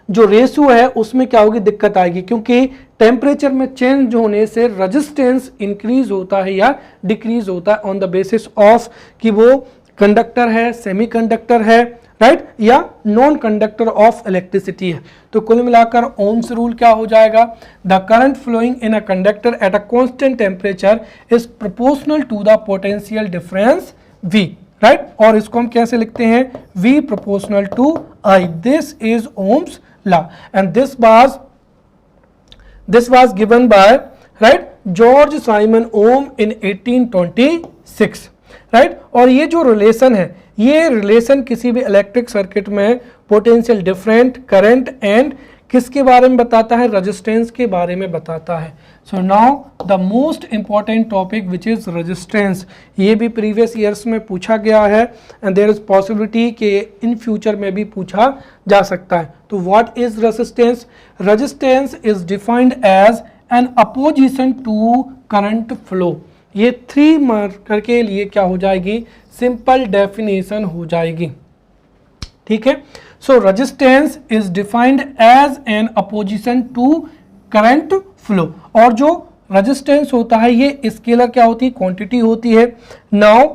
जो रेशियो है उसमें क्या होगी, दिक्कत आएगी, क्योंकि टेम्परेचर में चेंज होने से रेजिस्टेंस इंक्रीज होता है या डिक्रीज होता है ऑन द बेसिस ऑफ कि वो कंडक्टर है, सेमीकंडक्टर है, राइट, या नॉन कंडक्टर ऑफ इलेक्ट्रिसिटी है। तो कुल मिलाकर ओम्स रूल क्या हो जाएगा, the current flowing in a conductor at a constant temperature is proportional to the potential difference V, right, और इसको हम कैसे लिखते हैं, V proportional to I। This is Ohm's law and this was given by, right, George Simon Ohm in 1826, right. और ये जो रिलेशन है, ये रिलेशन किसी भी इलेक्ट्रिक सर्किट में पोटेंशियल डिफरेंट, करंट एंड किसके बारे में बताता है, रेजिस्टेंस के बारे में बताता है। So now the most important topic which is resistance, ये भी प्रीवियस ईयर्स में पूछा गया है एंड देयर इज पॉसिबिलिटी कि इन फ्यूचर में भी पूछा जा सकता है। तो what is resistance, resistance is defined as an opposition to current flow. ये 3 मार्कर के लिए क्या हो जाएगी, सिंपल डेफिनेशन हो जाएगी, ठीक है। So resistance is defined as an opposition to current flow, और जो रेजिस्टेंस होता है ये स्केलर क्या होती है, क्वांटिटी होती है। नाउ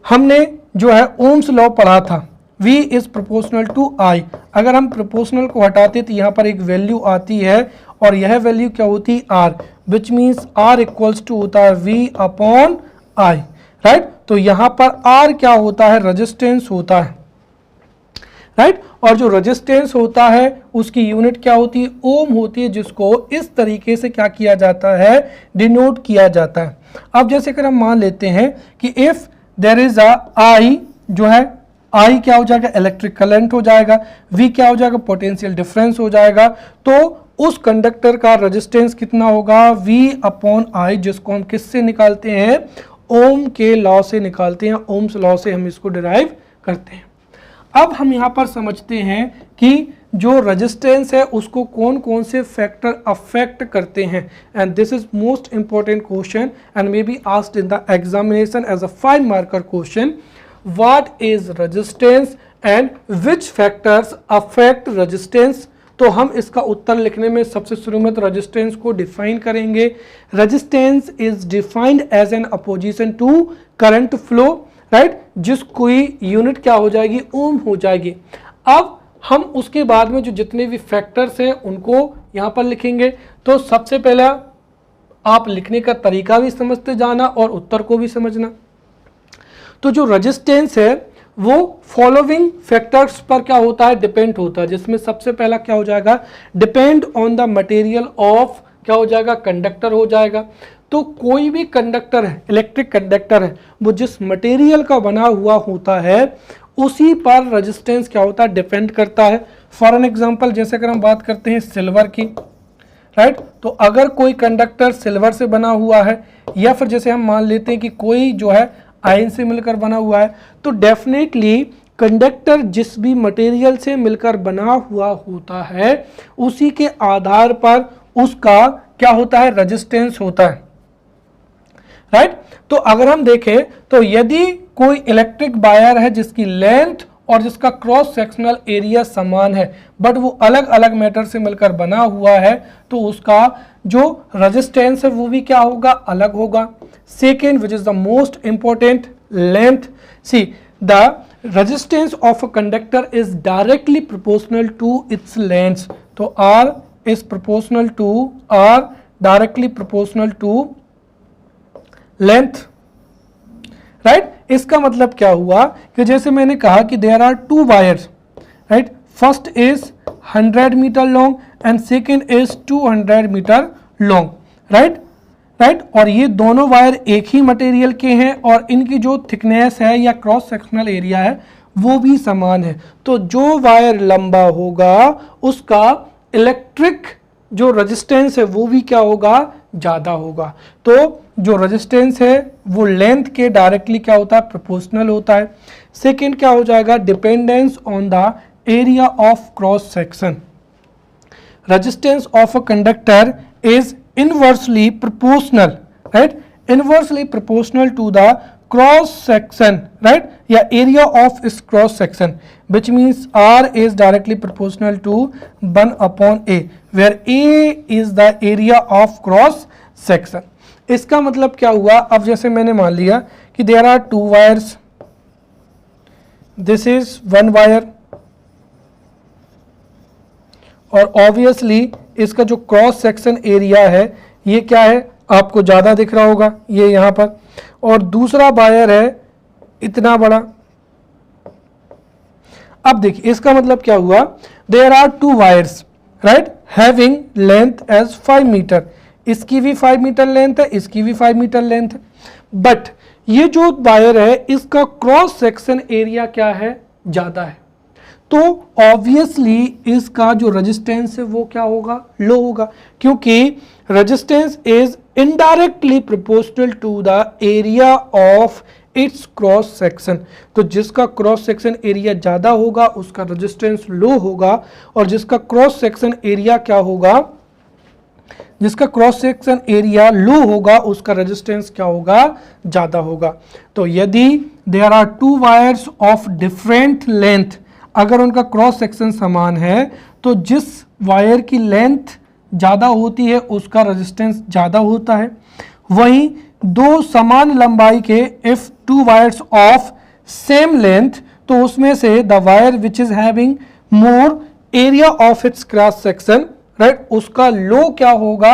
हमने जो है ओम्स लॉ पढ़ा था, V is proportional to I। अगर हम प्रोपोर्शनल को हटाते तो यहाँ पर एक वैल्यू आती है और यह वैल्यू क्या होती है, R, which means R equals to होता है V अपॉन I, राइट। तो यहाँ पर R क्या होता है, रेजिस्टेंस होता है, राइट। और जो रेजिस्टेंस होता है उसकी यूनिट क्या होती है, ओम होती है, जिसको इस तरीके से क्या किया जाता है, डिनोट किया जाता है। अब जैसे अगर हम मान लेते हैं कि if there is a I, जो है I क्या हो जाएगा, इलेक्ट्रिक करंट हो जाएगा, V क्या हो जाएगा, पोटेंशियल डिफरेंस हो जाएगा। तो उस कंडक्टर का रेजिस्टेंस कितना होगा, V अपॉन I, जिसको हम किससे निकालते हैं, ओम के लॉ से निकालते हैं, ओम्स लॉ से हम इसको डिराइव करते हैं। अब हम यहाँ पर समझते हैं कि जो रेजिस्टेंस है उसको कौन कौन से फैक्टर अफेक्ट करते हैं, and this is most important question and may be asked in the examination as a 5 marker question. What is resistance and which factors affect resistance. तो हम इसका उत्तर लिखने में सबसे शुरू में तो रेजिस्टेंस को डिफाइन करेंगे। Resistance is defined as an opposition to current flow, right, जिस कोई यूनिट क्या हो जाएगी, ओम हो जाएगी। अब हम उसके बाद में जो जितने भी फैक्टर्स हैं उनको यहाँ पर लिखेंगे। तो सबसे पहला आप लिखने का तरीका भी समझते जाना और उत्तर को भी समझना। तो जो रेजिस्टेंस है वो फॉलोइंग फैक्टर्स पर क्या होता है, डिपेंड होता है, जिसमें सबसे पहला क्या हो जाएगा, depend on the material of, क्या हो जाएगा, कंडक्टर हो जाएगा। तो कोई भी कंडक्टर है, इलेक्ट्रिक कंडक्टर है, वो जिस मटेरियल का बना हुआ होता है उसी पर रेजिस्टेंस क्या होता है, डिपेंड करता है। फॉर एन एग्जांपल जैसे अगर हम बात करते हैं सिल्वर की, राइट, तो अगर कोई कंडक्टर सिल्वर से बना हुआ है या फिर जैसे हम मान लेते हैं कि कोई जो है आयरन से मिलकर बना हुआ है, तो डेफिनेटली कंडक्टर जिस भी मटेरियल से मिलकर बना हुआ होता है उसी के आधार पर उसका क्या होता है, रेजिस्टेंस होता है, राइट। तो अगर हम देखें तो यदि कोई इलेक्ट्रिक वायर है जिसकी लेंथ और जिसका क्रॉस सेक्शनल एरिया समान है बट वो अलग अलग मैटर से मिलकर बना हुआ है, तो उसका जो रेजिस्टेंस है वो भी क्या होगा, अलग होगा। Second which is the most important, length. See the resistance of a conductor is directly proportional to its length. तो R is proportional to, R directly proportional to length, right. इसका मतलब क्या हुआ कि जैसे मैंने कहा कि there are 2 wires, right, first is 100 metre long and second is 200 metre long, right, right. और ये दोनों वायर एक ही मटेरियल के हैं और इनकी जो थिकनेस है या क्रॉस सेक्शनल एरिया है वो भी समान है। तो जो वायर लंबा होगा उसका इलेक्ट्रिक जो रेजिस्टेंस है वो भी क्या होगा, ज़्यादा होगा। तो जो रेजिस्टेंस है वो लेंथ के डायरेक्टली क्या होता है, प्रोपोर्शनल होता है। सेकेंड क्या हो जाएगा, dependence on the area of cross section. Resistance of a conductor is inversely proportional, right, inversely proportional to the cross section, right, या एरिया ऑफ इस cross section, which means R is directly proportional to 1 upon A, where A is the area of cross section. इसका मतलब क्या हुआ, अब जैसे मैंने मान लिया कि there are 2 wires, this is one wire और ऑब्वियसली इसका जो क्रॉस सेक्शन एरिया है ये क्या है, आपको ज़्यादा दिख रहा होगा ये यहाँ पर, और दूसरा वायर है इतना बड़ा। अब देखिए इसका मतलब क्या हुआ, there are two wires right having length as 5 metre, इसकी भी 5 मीटर लेंथ है, इसकी भी 5 मीटर लेंथ है, बट ये जो वायर है इसका क्रॉस सेक्शन एरिया क्या है, ज़्यादा है, तो ऑब्वियसली इसका जो रेजिस्टेंस है वो क्या होगा, लो होगा, क्योंकि resistance is indirectly proportional to the area of its cross section. तो जिसका क्रॉस सेक्शन एरिया ज़्यादा होगा उसका रेजिस्टेंस लो होगा, और जिसका क्रॉस सेक्शन एरिया क्या होगा, जिसका क्रॉस सेक्शन एरिया लो होगा उसका रेजिस्टेंस क्या होगा, ज़्यादा होगा। तो यदि there are two wires of different length, अगर उनका क्रॉस सेक्शन समान है तो जिस वायर की लेंथ ज़्यादा होती है उसका रेजिस्टेंस ज़्यादा होता है। वहीं दो समान लंबाई के if two wires of same length, तो उसमें से the wire which is having more area of its cross section right, उसका लो क्या होगा,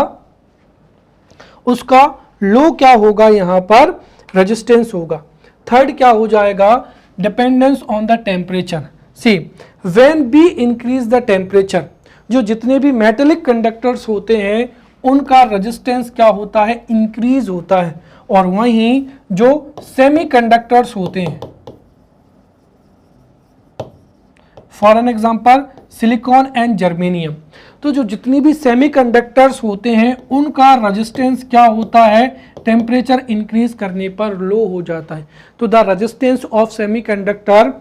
उसका लो क्या होगा, यहां पर रेजिस्टेंस होगा। थर्ड क्या हो जाएगा, dependence on the temperature. See when be increase the temperature, जो जितने भी मेटेलिक कंडक्टर्स होते हैं उनका रेजिस्टेंस क्या होता है, इंक्रीज होता है, और वहीं जो सेमी कंडक्टर्स होते हैं, for an example silicon and germanium, तो जो जितनी भी सेमी कंडक्टर्स होते हैं उनका रेजिस्टेंस क्या होता है, टेम्परेचर इंक्रीज करने पर लो हो जाता है। तो the resistance of semiconductor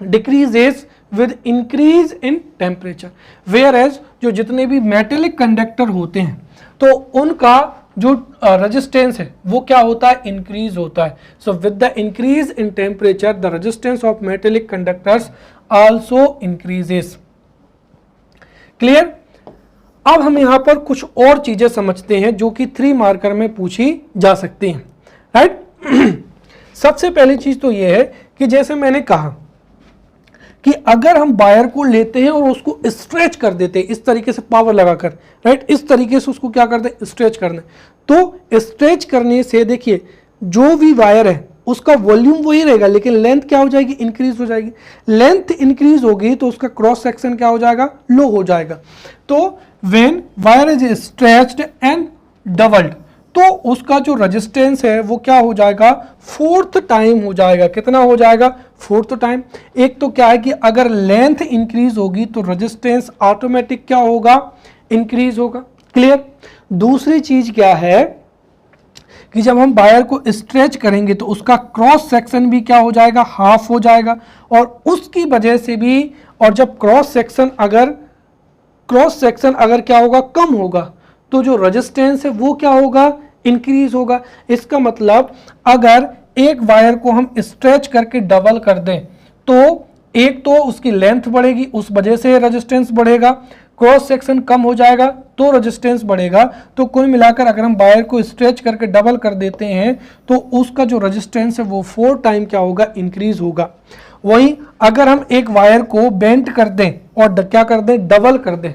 decreases with increase in temperature, whereas जो जितने भी मेटेलिक कंडक्टर होते हैं तो उनका जो रेजिस्टेंस है वो क्या होता है, इंक्रीज होता है। So with the increase in temperature the resistance of metallic conductors also increases. Clear. अब हम यहां पर कुछ और चीजें समझते हैं जो कि 3 मार्कर में पूछी जा सकती हैं, राइट। सबसे पहली चीज तो यह है कि जैसे मैंने कहा कि अगर हम वायर को लेते हैं और उसको स्ट्रेच कर देते हैं इस तरीके से पावर लगाकर, राइट, इस तरीके से उसको क्या करते हैं, स्ट्रेच करना, तो स्ट्रेच करने से देखिए जो भी वायर है उसका वॉल्यूम वही रहेगा लेकिन लेंथ क्या हो जाएगी, इंक्रीज हो जाएगी। लेंथ इंक्रीज होगी तो उसका क्रॉस सेक्शन क्या हो जाएगा, लो हो जाएगा। तो when wire is stretched and doubled, तो उसका जो रेजिस्टेंस है वो क्या हो जाएगा, 4th टाइम हो जाएगा। कितना हो जाएगा, 4th टाइम। एक तो क्या है कि अगर लेंथ इंक्रीज होगी तो रेजिस्टेंस ऑटोमेटिक क्या होगा, इंक्रीज होगा। क्लियर। दूसरी चीज क्या है कि जब हम वायर को स्ट्रेच करेंगे तो उसका क्रॉस सेक्शन भी क्या हो जाएगा, हाफ हो जाएगा, और उसकी वजह से भी, और जब क्रॉस सेक्शन अगर क्या होगा, कम होगा, तो जो रेजिस्टेंस है वो क्या होगा, इंक्रीज होगा। इसका मतलब अगर एक वायर को हम स्ट्रेच करके डबल कर दें तो एक तो उसकी लेंथ बढ़ेगी, उस वजह से रेजिस्टेंस बढ़ेगा, क्रॉस सेक्शन कम हो जाएगा तो रेजिस्टेंस बढ़ेगा। तो कुल मिलाकर अगर हम वायर को स्ट्रेच करके डबल कर देते हैं तो उसका जो रेजिस्टेंस है वो 4 टाइम क्या होगा, इंक्रीज होगा। वहीं अगर हम एक वायर को बेंड कर दें और क्या कर दें, डबल कर दें,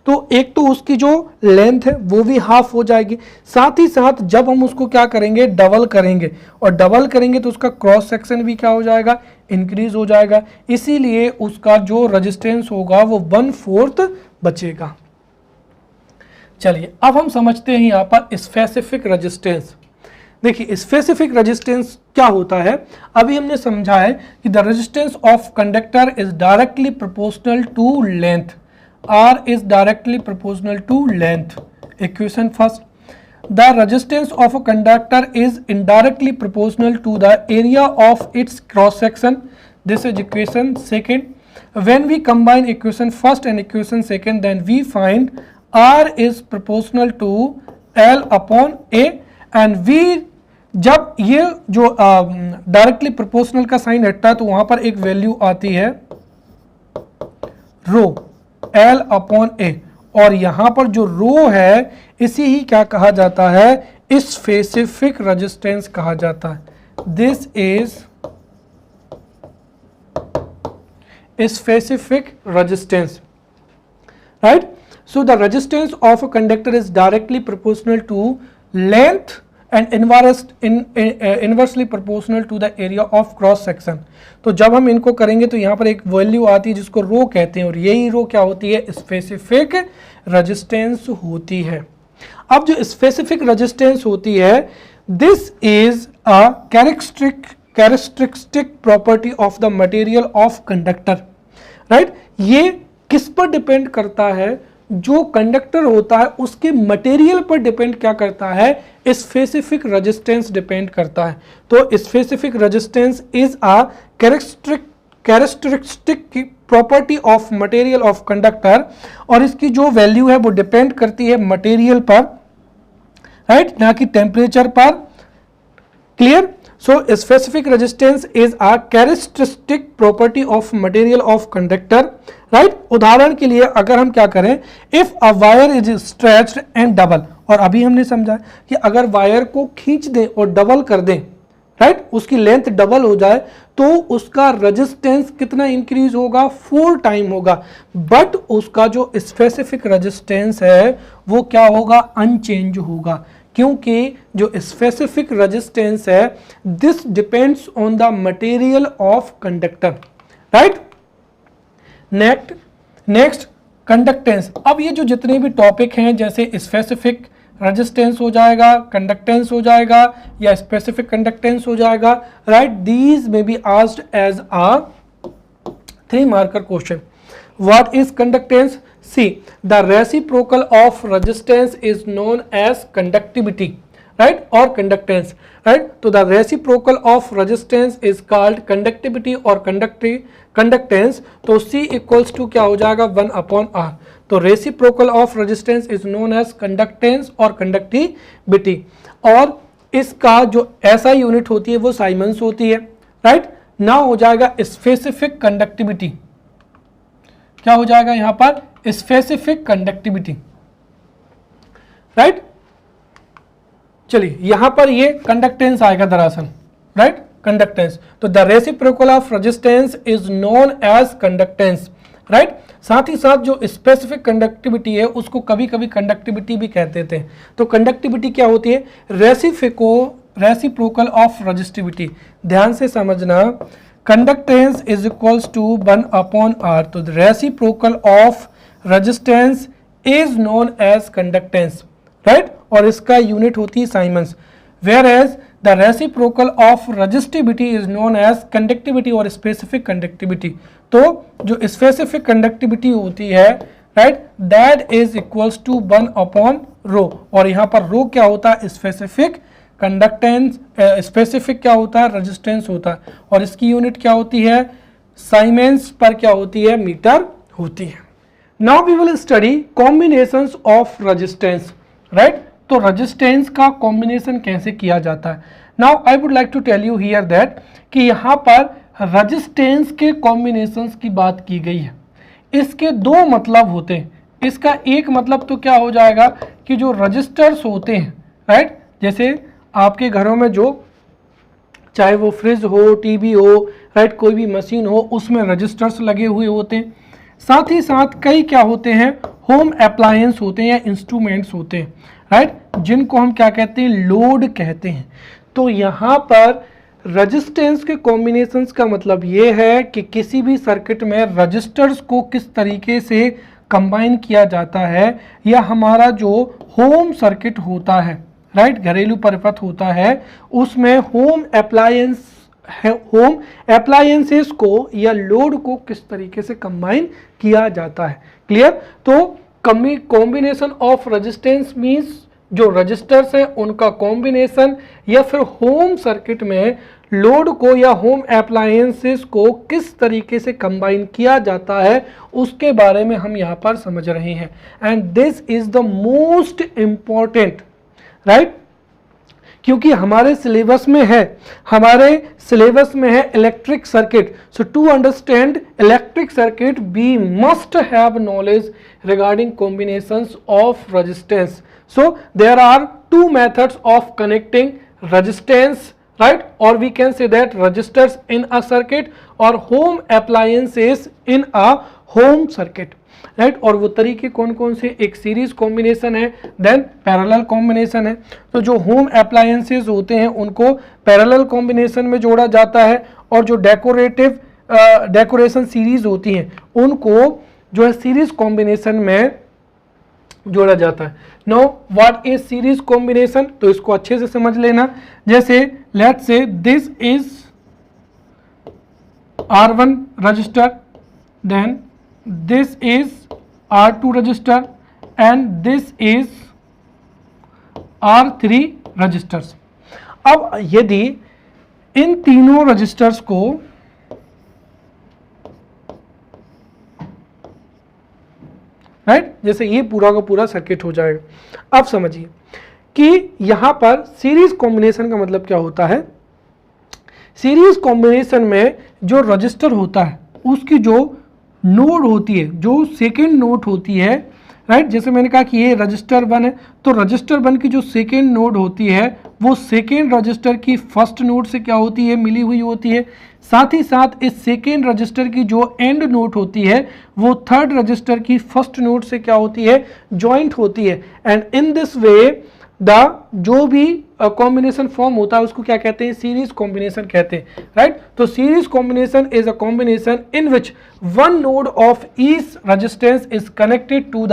तो एक तो उसकी जो लेंथ है वो भी हाफ हो जाएगी, साथ ही साथ जब हम उसको क्या करेंगे, डबल करेंगे, और डबल करेंगे तो उसका क्रॉस सेक्शन भी क्या हो जाएगा, इंक्रीज हो जाएगा। इसीलिए उसका जो रेजिस्टेंस होगा वो 1/4 बचेगा। चलिए अब हम समझते हैं यहाँ पर स्पेसिफिक रेजिस्टेंस। देखिए स्पेसिफिक रेजिस्टेंस क्या होता है, अभी हमने समझा है कि the resistance of conductor is directly proportional to length, R is directly proportional to length. Equation first. The resistance of a conductor is indirectly proportional to the area of its cross section. This is equation second. When we combine equation first and equation second, then we find R is proportional to L upon A, and V, जब ये जो डायरेक्टली प्रोपोर्शनल का साइन हटता है तो वहां पर एक वैल्यू आती है रो, L अपॉन A, और यहां पर जो रो है इसी ही क्या कहा जाता है, स्पेसिफिक रेजिस्टेंस कहा जाता है। This is specific resistance, right? So the resistance of a conductor is directly proportional to length and inversely proportional to the area of cross section. तो जब हम इनको करेंगे तो यहाँ पर एक वैल्यू आती है जिसको रो कहते हैं, और यही रो क्या होती है, स्पेसिफिक रेजिस्टेंस होती है. अब जो स्पेसिफिक रेजिस्टेंस होती है, this is a characteristic property of the material of conductor, right. ये किस पर डिपेंड करता है, जो कंडक्टर होता है उसके मटेरियल पर डिपेंड क्या करता है, स्पेसिफिक रेजिस्टेंस डिपेंड करता है. तो specific resistance is a characteristic property of material of conductor, और इसकी जो वैल्यू है वो डिपेंड करती है मटेरियल पर, राइट, ना कि टेम्परेचर पर. Clear. So specific resistance is a characteristic property of material of conductor, right. उदाहरण के लिए अगर हम क्या करें, if a wire is stretched and double, और अभी हमने समझा कि अगर वायर को खींच दें और डबल कर दें, राइट, उसकी लेंथ डबल हो जाए तो उसका रेजिस्टेंस कितना इंक्रीज होगा, 4 टाइम होगा. बट उसका जो स्पेसिफिक रेजिस्टेंस है वो क्या होगा, अनचेंज होगा, क्योंकि जो स्पेसिफिक रेजिस्टेंस है this depends on the material of conductor, right. Next conductance. अब ये जो जितने भी टॉपिक हैं, जैसे स्पेसिफिक रेजिस्टेंस हो जाएगा, कंडक्टेंस हो जाएगा, या स्पेसिफिक कंडक्टेंस हो जाएगा, right, these may be asked as a 3 marker question. What is conductance? See, the reciprocal of resistance is known as conductivity, right, or conductance, right. So the reciprocal of resistance is called conductivity or conductance. तो C equals to क्या हो जाएगा, 1/R. तो reciprocal of resistance is known as conductance or conductivity, और इसका जो SI यूनिट होती है वो साइमन्स होती है, राइट. नाउ हो जाएगा स्पेसिफिक कंडक्टिविटी. क्या हो जाएगा यहां पर, स्पेसिफिक कंडक्टिविटी, राइट. चलिए यहां पर ये कंडक्टेंस आएगा दरअसल, राइट, कंडक्टेंस. तो the reciprocal of resistance is known as conductance, right. साथ ही साथ जो स्पेसिफिक कंडक्टिविटी है उसको कभी कभी कंडक्टिविटी भी कहते थे. तो कंडक्टिविटी क्या होती है, रेसिप्रोकल ऑफ रेजिस्टिविटी. ध्यान से समझना, conductance is equals to 1/R. तो the reciprocal of resistance is known as conductance, right, और इसका यूनिट होती है siemens. Whereas the reciprocal of resistivity is known as conductivity और स्पेसिफिक कंडक्टिविटी. तो जो स्पेसिफिक कंडक्टिविटी होती है, right, that is equals to 1/ρ, और यहाँ पर रो क्या होता है, स्पेसिफिक कंडक्टेंस. स्पेसिफिक क्या होता है, रेजिस्टेंस होता है, और इसकी यूनिट क्या होती है, साइमेंस पर क्या होती है, मीटर होती है. Now we will study combinations of resistance, right. तो रेजिस्टेंस का कॉम्बिनेशन कैसे किया जाता है. Now I would like to tell you here that कि यहाँ पर रेजिस्टेंस के कॉम्बिनेशंस की बात की गई है. इसके 2 मतलब होते हैं. इसका एक मतलब तो क्या हो जाएगा कि जो रजिस्टर्स होते हैं, राइट, जैसे आपके घरों में जो चाहे वो फ्रिज हो, टीवी हो, राइट, कोई भी मशीन हो, उसमें रजिस्टर्स लगे हुए होते हैं. साथ ही साथ कई क्या होते हैं, होम अप्लायंस होते हैं या इंस्ट्रूमेंट्स होते हैं, राइट, जिनको हम क्या कहते हैं, लोड कहते हैं. तो यहाँ पर रेजिस्टेंस के कॉम्बिनेशंस का मतलब ये है कि किसी भी सर्किट में रजिस्टर्स को किस तरीके से कंबाइन किया जाता है, या हमारा जो होम सर्किट होता है, राइट, घरेलू परिपथ होता है, उसमें होम अप्लायंसेस को या लोड को किस तरीके से कंबाइन किया जाता है. क्लियर. तो कॉम्बिनेशन ऑफ रेजिस्टेंस मींस जो रजिस्टर्स हैं उनका कॉम्बिनेशन, या फिर होम सर्किट में लोड को या होम अप्लायंसेस को किस तरीके से कंबाइन किया जाता है, उसके बारे में हम यहाँ पर समझ रहे हैं. And this is the most important, right, क्योंकि हमारे सिलेबस में है electric circuit. So to understand electric circuit we must have knowledge regarding combinations of resistance. So there are 2 methods of connecting resistance, right? Or we can say that resistors in a circuit or home appliances in a home circuit, right? और वो तरीके कौन कौन से, एक सीरीज कॉम्बिनेशन है, देन पैरेलल कॉम्बिनेशन है। तो जो होम अप्लायंसेस होते हैं उनको पैरेलल कॉम्बिनेशन में जोड़ा जाता है, और जो डेकोरेशन सीरीज होती हैं उनको जो है सीरीज कॉम्बिनेशन में जोड़ा जाता है। Know what is series combination, तो इसको अच्छे से समझ लेना। जैसे let's say this is R1 register, then this is R2 register and this is R3 registers. अब यदि इन तीनों रजिस्टर्स को राइट, जैसे ये पूरा का पूरा सर्किट हो जाएगा। अब समझिए कि यहां पर सीरीज कॉम्बिनेशन का मतलब क्या होता है। सीरीज कॉम्बिनेशन में जो रजिस्टर होता है उसकी जो नोड होती है, जो सेकेंड नोड होती है, राइट, जैसे मैंने कहा कि ये रजिस्टर 1 है, तो रजिस्टर 1 की जो सेकेंड नोड होती है वो सेकेंड रजिस्टर की फर्स्ट नोड से क्या होती है, मिली हुई होती है। साथ ही साथ इस सेकेंड रजिस्टर की जो एंड नोड होती है वो थर्ड रजिस्टर की फर्स्ट नोड से क्या होती है, ज्वाइंट होती है। And in this way the जो भी कॉम्बिनेशन फॉर्म होता है उसको क्या कहते हैं, सीरीज कॉम्बिनेशन कहते हैं, राइट। तो series combination is a combination in which one node of each resistance is connected to the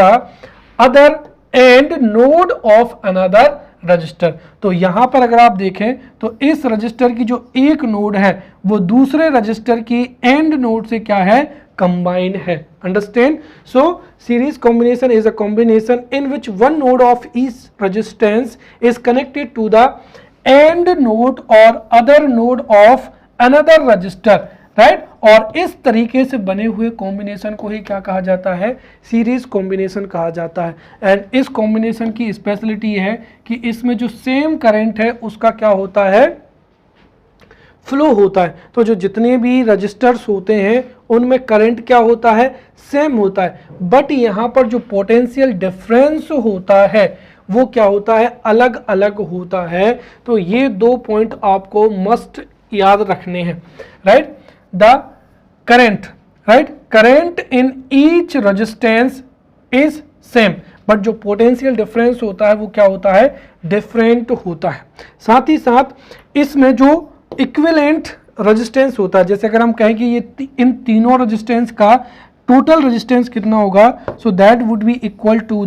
other end node of another register. तो यहां पर अगर आप देखें तो इस रजिस्टर की जो एक नोड है वो दूसरे रजिस्टर की एंड नोड से क्या है, कंबाइन है। Understand? So series combination is a combination in which one node of each resistance is connected to the end node और other node of another resistor, right. और इस तरीके से बने हुए कॉम्बिनेशन को ही क्या कहा जाता है, सीरीज कॉम्बिनेशन कहा जाता है। एंड इस कॉम्बिनेशन की स्पेशलिटी है कि इसमें जो सेम करंट है उसका क्या होता है, फ्लो होता है। तो जो जितने भी रजिस्टर्स होते हैं उनमें करंट क्या होता है, सेम होता है, बट यहाँ पर जो पोटेंशियल डिफरेंस होता है वो क्या होता है, अलग अलग होता है। तो ये दो पॉइंट आपको मस्ट याद रखने हैं, right. The current, right, current in each resistance is same, but जो पोटेंशियल डिफरेंस होता है वो क्या होता है, डिफरेंट होता है। साथ ही साथ इसमें जो इक्विवेलेंट रेजिस्टेंस होता है, जैसे अगर हम कहें कि ये इन तीनों रेजिस्टेंस का टोटल रेजिस्टेंस कितना होगा, so that would be equal to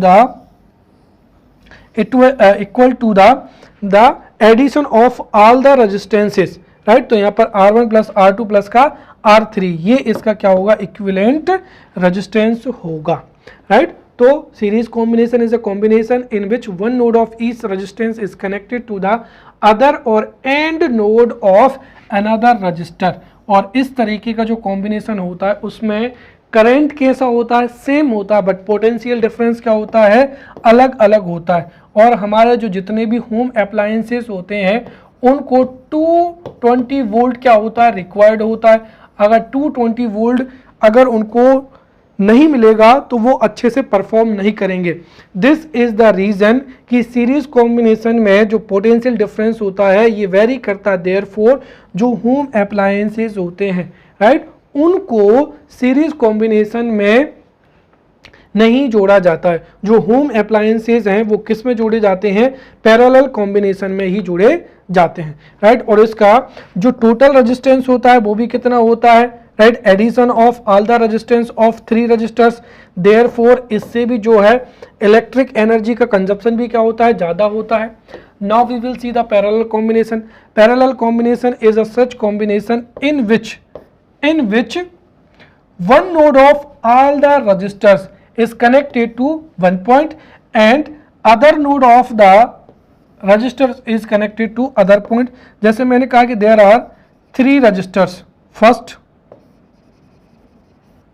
the addition of all the resistances, right. तो यहाँ पर R1 प्लस R2 प्लस का R3, ये इसका क्या होगा, इक्विवेलेंट रेजिस्टेंस होगा, राइट। तो series combination is a combination in which one node of each resistance is connected to the other और end node of another resistor. और इस तरीके का जो कॉम्बिनेशन होता है उसमें करंट कैसा होता है, सेम होता है, बट पोटेंशियल डिफरेंस क्या होता है, अलग अलग होता है। और हमारे जो जितने भी होम अप्लायंसेस होते हैं उनको 220 वोल्ट क्या होता है, रिक्वायर्ड होता है। अगर 220 वोल्ट अगर उनको नहीं मिलेगा तो वो अच्छे से परफॉर्म नहीं करेंगे। दिस इज द रीजन कि सीरीज कॉम्बिनेशन में जो पोटेंशियल डिफरेंस होता है ये वेरी करता है। देयरफॉर जो होम अप्लायंसेस होते हैं, राइट, उनको सीरीज कॉम्बिनेशन में नहीं जोड़ा जाता है। जो होम अप्लायंसेस हैं वो किस में जोड़े जाते हैं, पैरेलल कॉम्बिनेशन में ही जोड़े जाते हैं, राइट। और इसका जो टोटल रेजिस्टेंस होता है वो भी कितना होता है, right, addition of all the resistance of 3 registers. Therefore इससे भी जो है इलेक्ट्रिक एनर्जी का कंजप्शन भी क्या होता है, ज़्यादा होता है। Now we will see the parallel combination. Parallel combination is a such combination in which one node of all the resistors is connected to one point and other node of the resistors is connected to other point। जैसे मैंने कहा कि there are 3 resistors, first,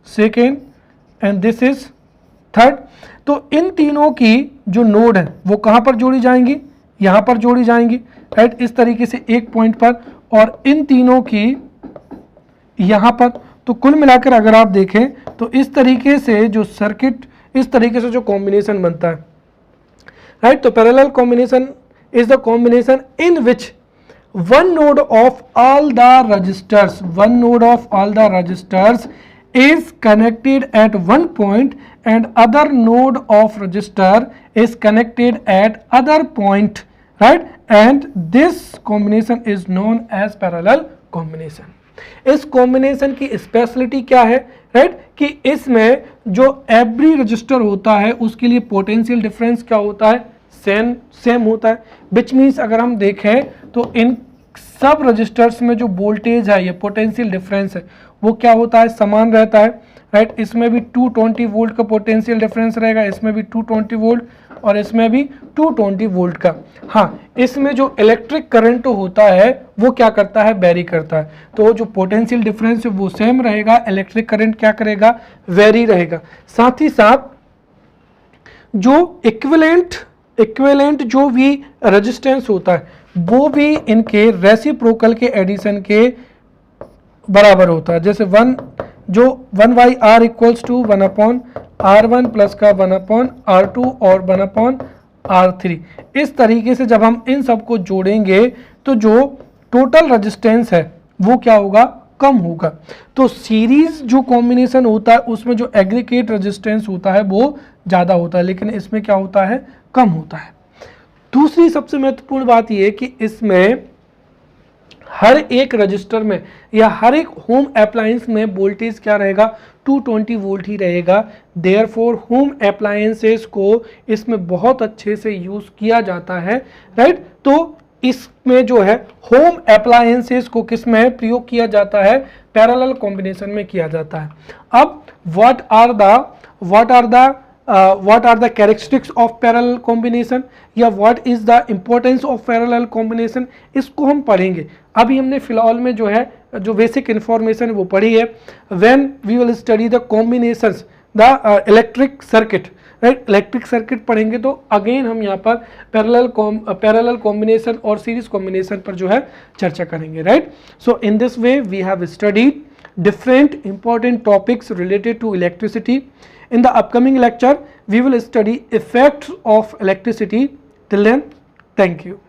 second and this is third। तो इन तीनों की जो नोड है वो कहाँ पर जोड़ी जाएंगी, यहाँ पर जोड़ी जाएंगी, राइट, इस तरीके से एक पॉइंट पर, और इन तीनों की यहाँ पर। तो कुल मिलाकर अगर आप देखें तो इस तरीके से जो सर्किट, इस तरीके से जो कॉम्बिनेशन बनता है, राइट। तो parallel combination is the combination in which one node of all the registers is connected at one point and other node of register is connected at other point, right? And this combination is known as parallel combination. इस कॉम्बिनेशन की स्पेशलिटी क्या है, राइट? कि इसमें जो एवरी रजिस्टर होता है उसके लिए पोटेंशियल डिफरेंस क्या होता है, सेम होता है, विच मीन्स अगर हम देखें तो इन सब रजिस्टर्स में जो वोल्टेज है, ये पोटेंशियल डिफरेंस है, वो क्या होता है, समान रहता है, राइट? इसमें भी 220 वोल्ट का पोटेंशियल डिफरेंस रहेगा, इसमें भी 220 वोल्ट और इसमें भी 220 वोल्ट का। हाँ, इसमें जो इलेक्ट्रिक करंट होता है वो क्या करता है, वेरी करता है। तो जो पोटेंशियल डिफरेंस है वो सेम रहेगा, इलेक्ट्रिक करंट क्या करेगा, वेरी रहेगा। साथ ही साथ जो इक्विवेलेंट जो भी रेजिस्टेंस होता है वो भी इनके रेसिप्रोकल के एडिशन के बराबर होता है। जैसे 1/r equals to 1/r1 plus का 1/r2 और 1/r3। इस तरीके से जब हम इन सबको जोड़ेंगे तो जो टोटल रेजिस्टेंस है वो क्या होगा, कम होगा। तो सीरीज जो कॉम्बिनेशन होता है उसमें जो एग्रीगेट रेजिस्टेंस होता है वो ज़्यादा होता है, लेकिन इसमें क्या होता है, कम होता है। दूसरी सबसे महत्वपूर्ण बात यह है कि इसमें हर एक रजिस्टर में या हर एक होम अप्लायंस में वोल्टेज क्या रहेगा, 220 वोल्ट ही रहेगा। देयरफॉर होम अप्लायंसेस को इसमें बहुत अच्छे से यूज़ किया जाता है, राइट? तो इसमें जो है होम अप्लायंसेस को किस में प्रयोग किया जाता है, पैरेलल कॉम्बिनेशन में किया जाता है। अब what are the characteristics of parallel combination या what is the importance of parallel combination, इसको हम पढ़ेंगे। अभी हमने फिलहाल में जो है जो बेसिक इंफॉर्मेशन वो पढ़ी है। When we will study the combinations the electric circuit, right? Electric circuit पढ़ेंगे तो अगेन हम यहाँ पर पैरेलल कॉम्बिनेशन और सीरीज कॉम्बिनेशन पर जो है चर्चा करेंगे, right? So in this way we have studied different important topics related to electricity. In the upcoming lecture we will study effects of electricity. Till then, thank you.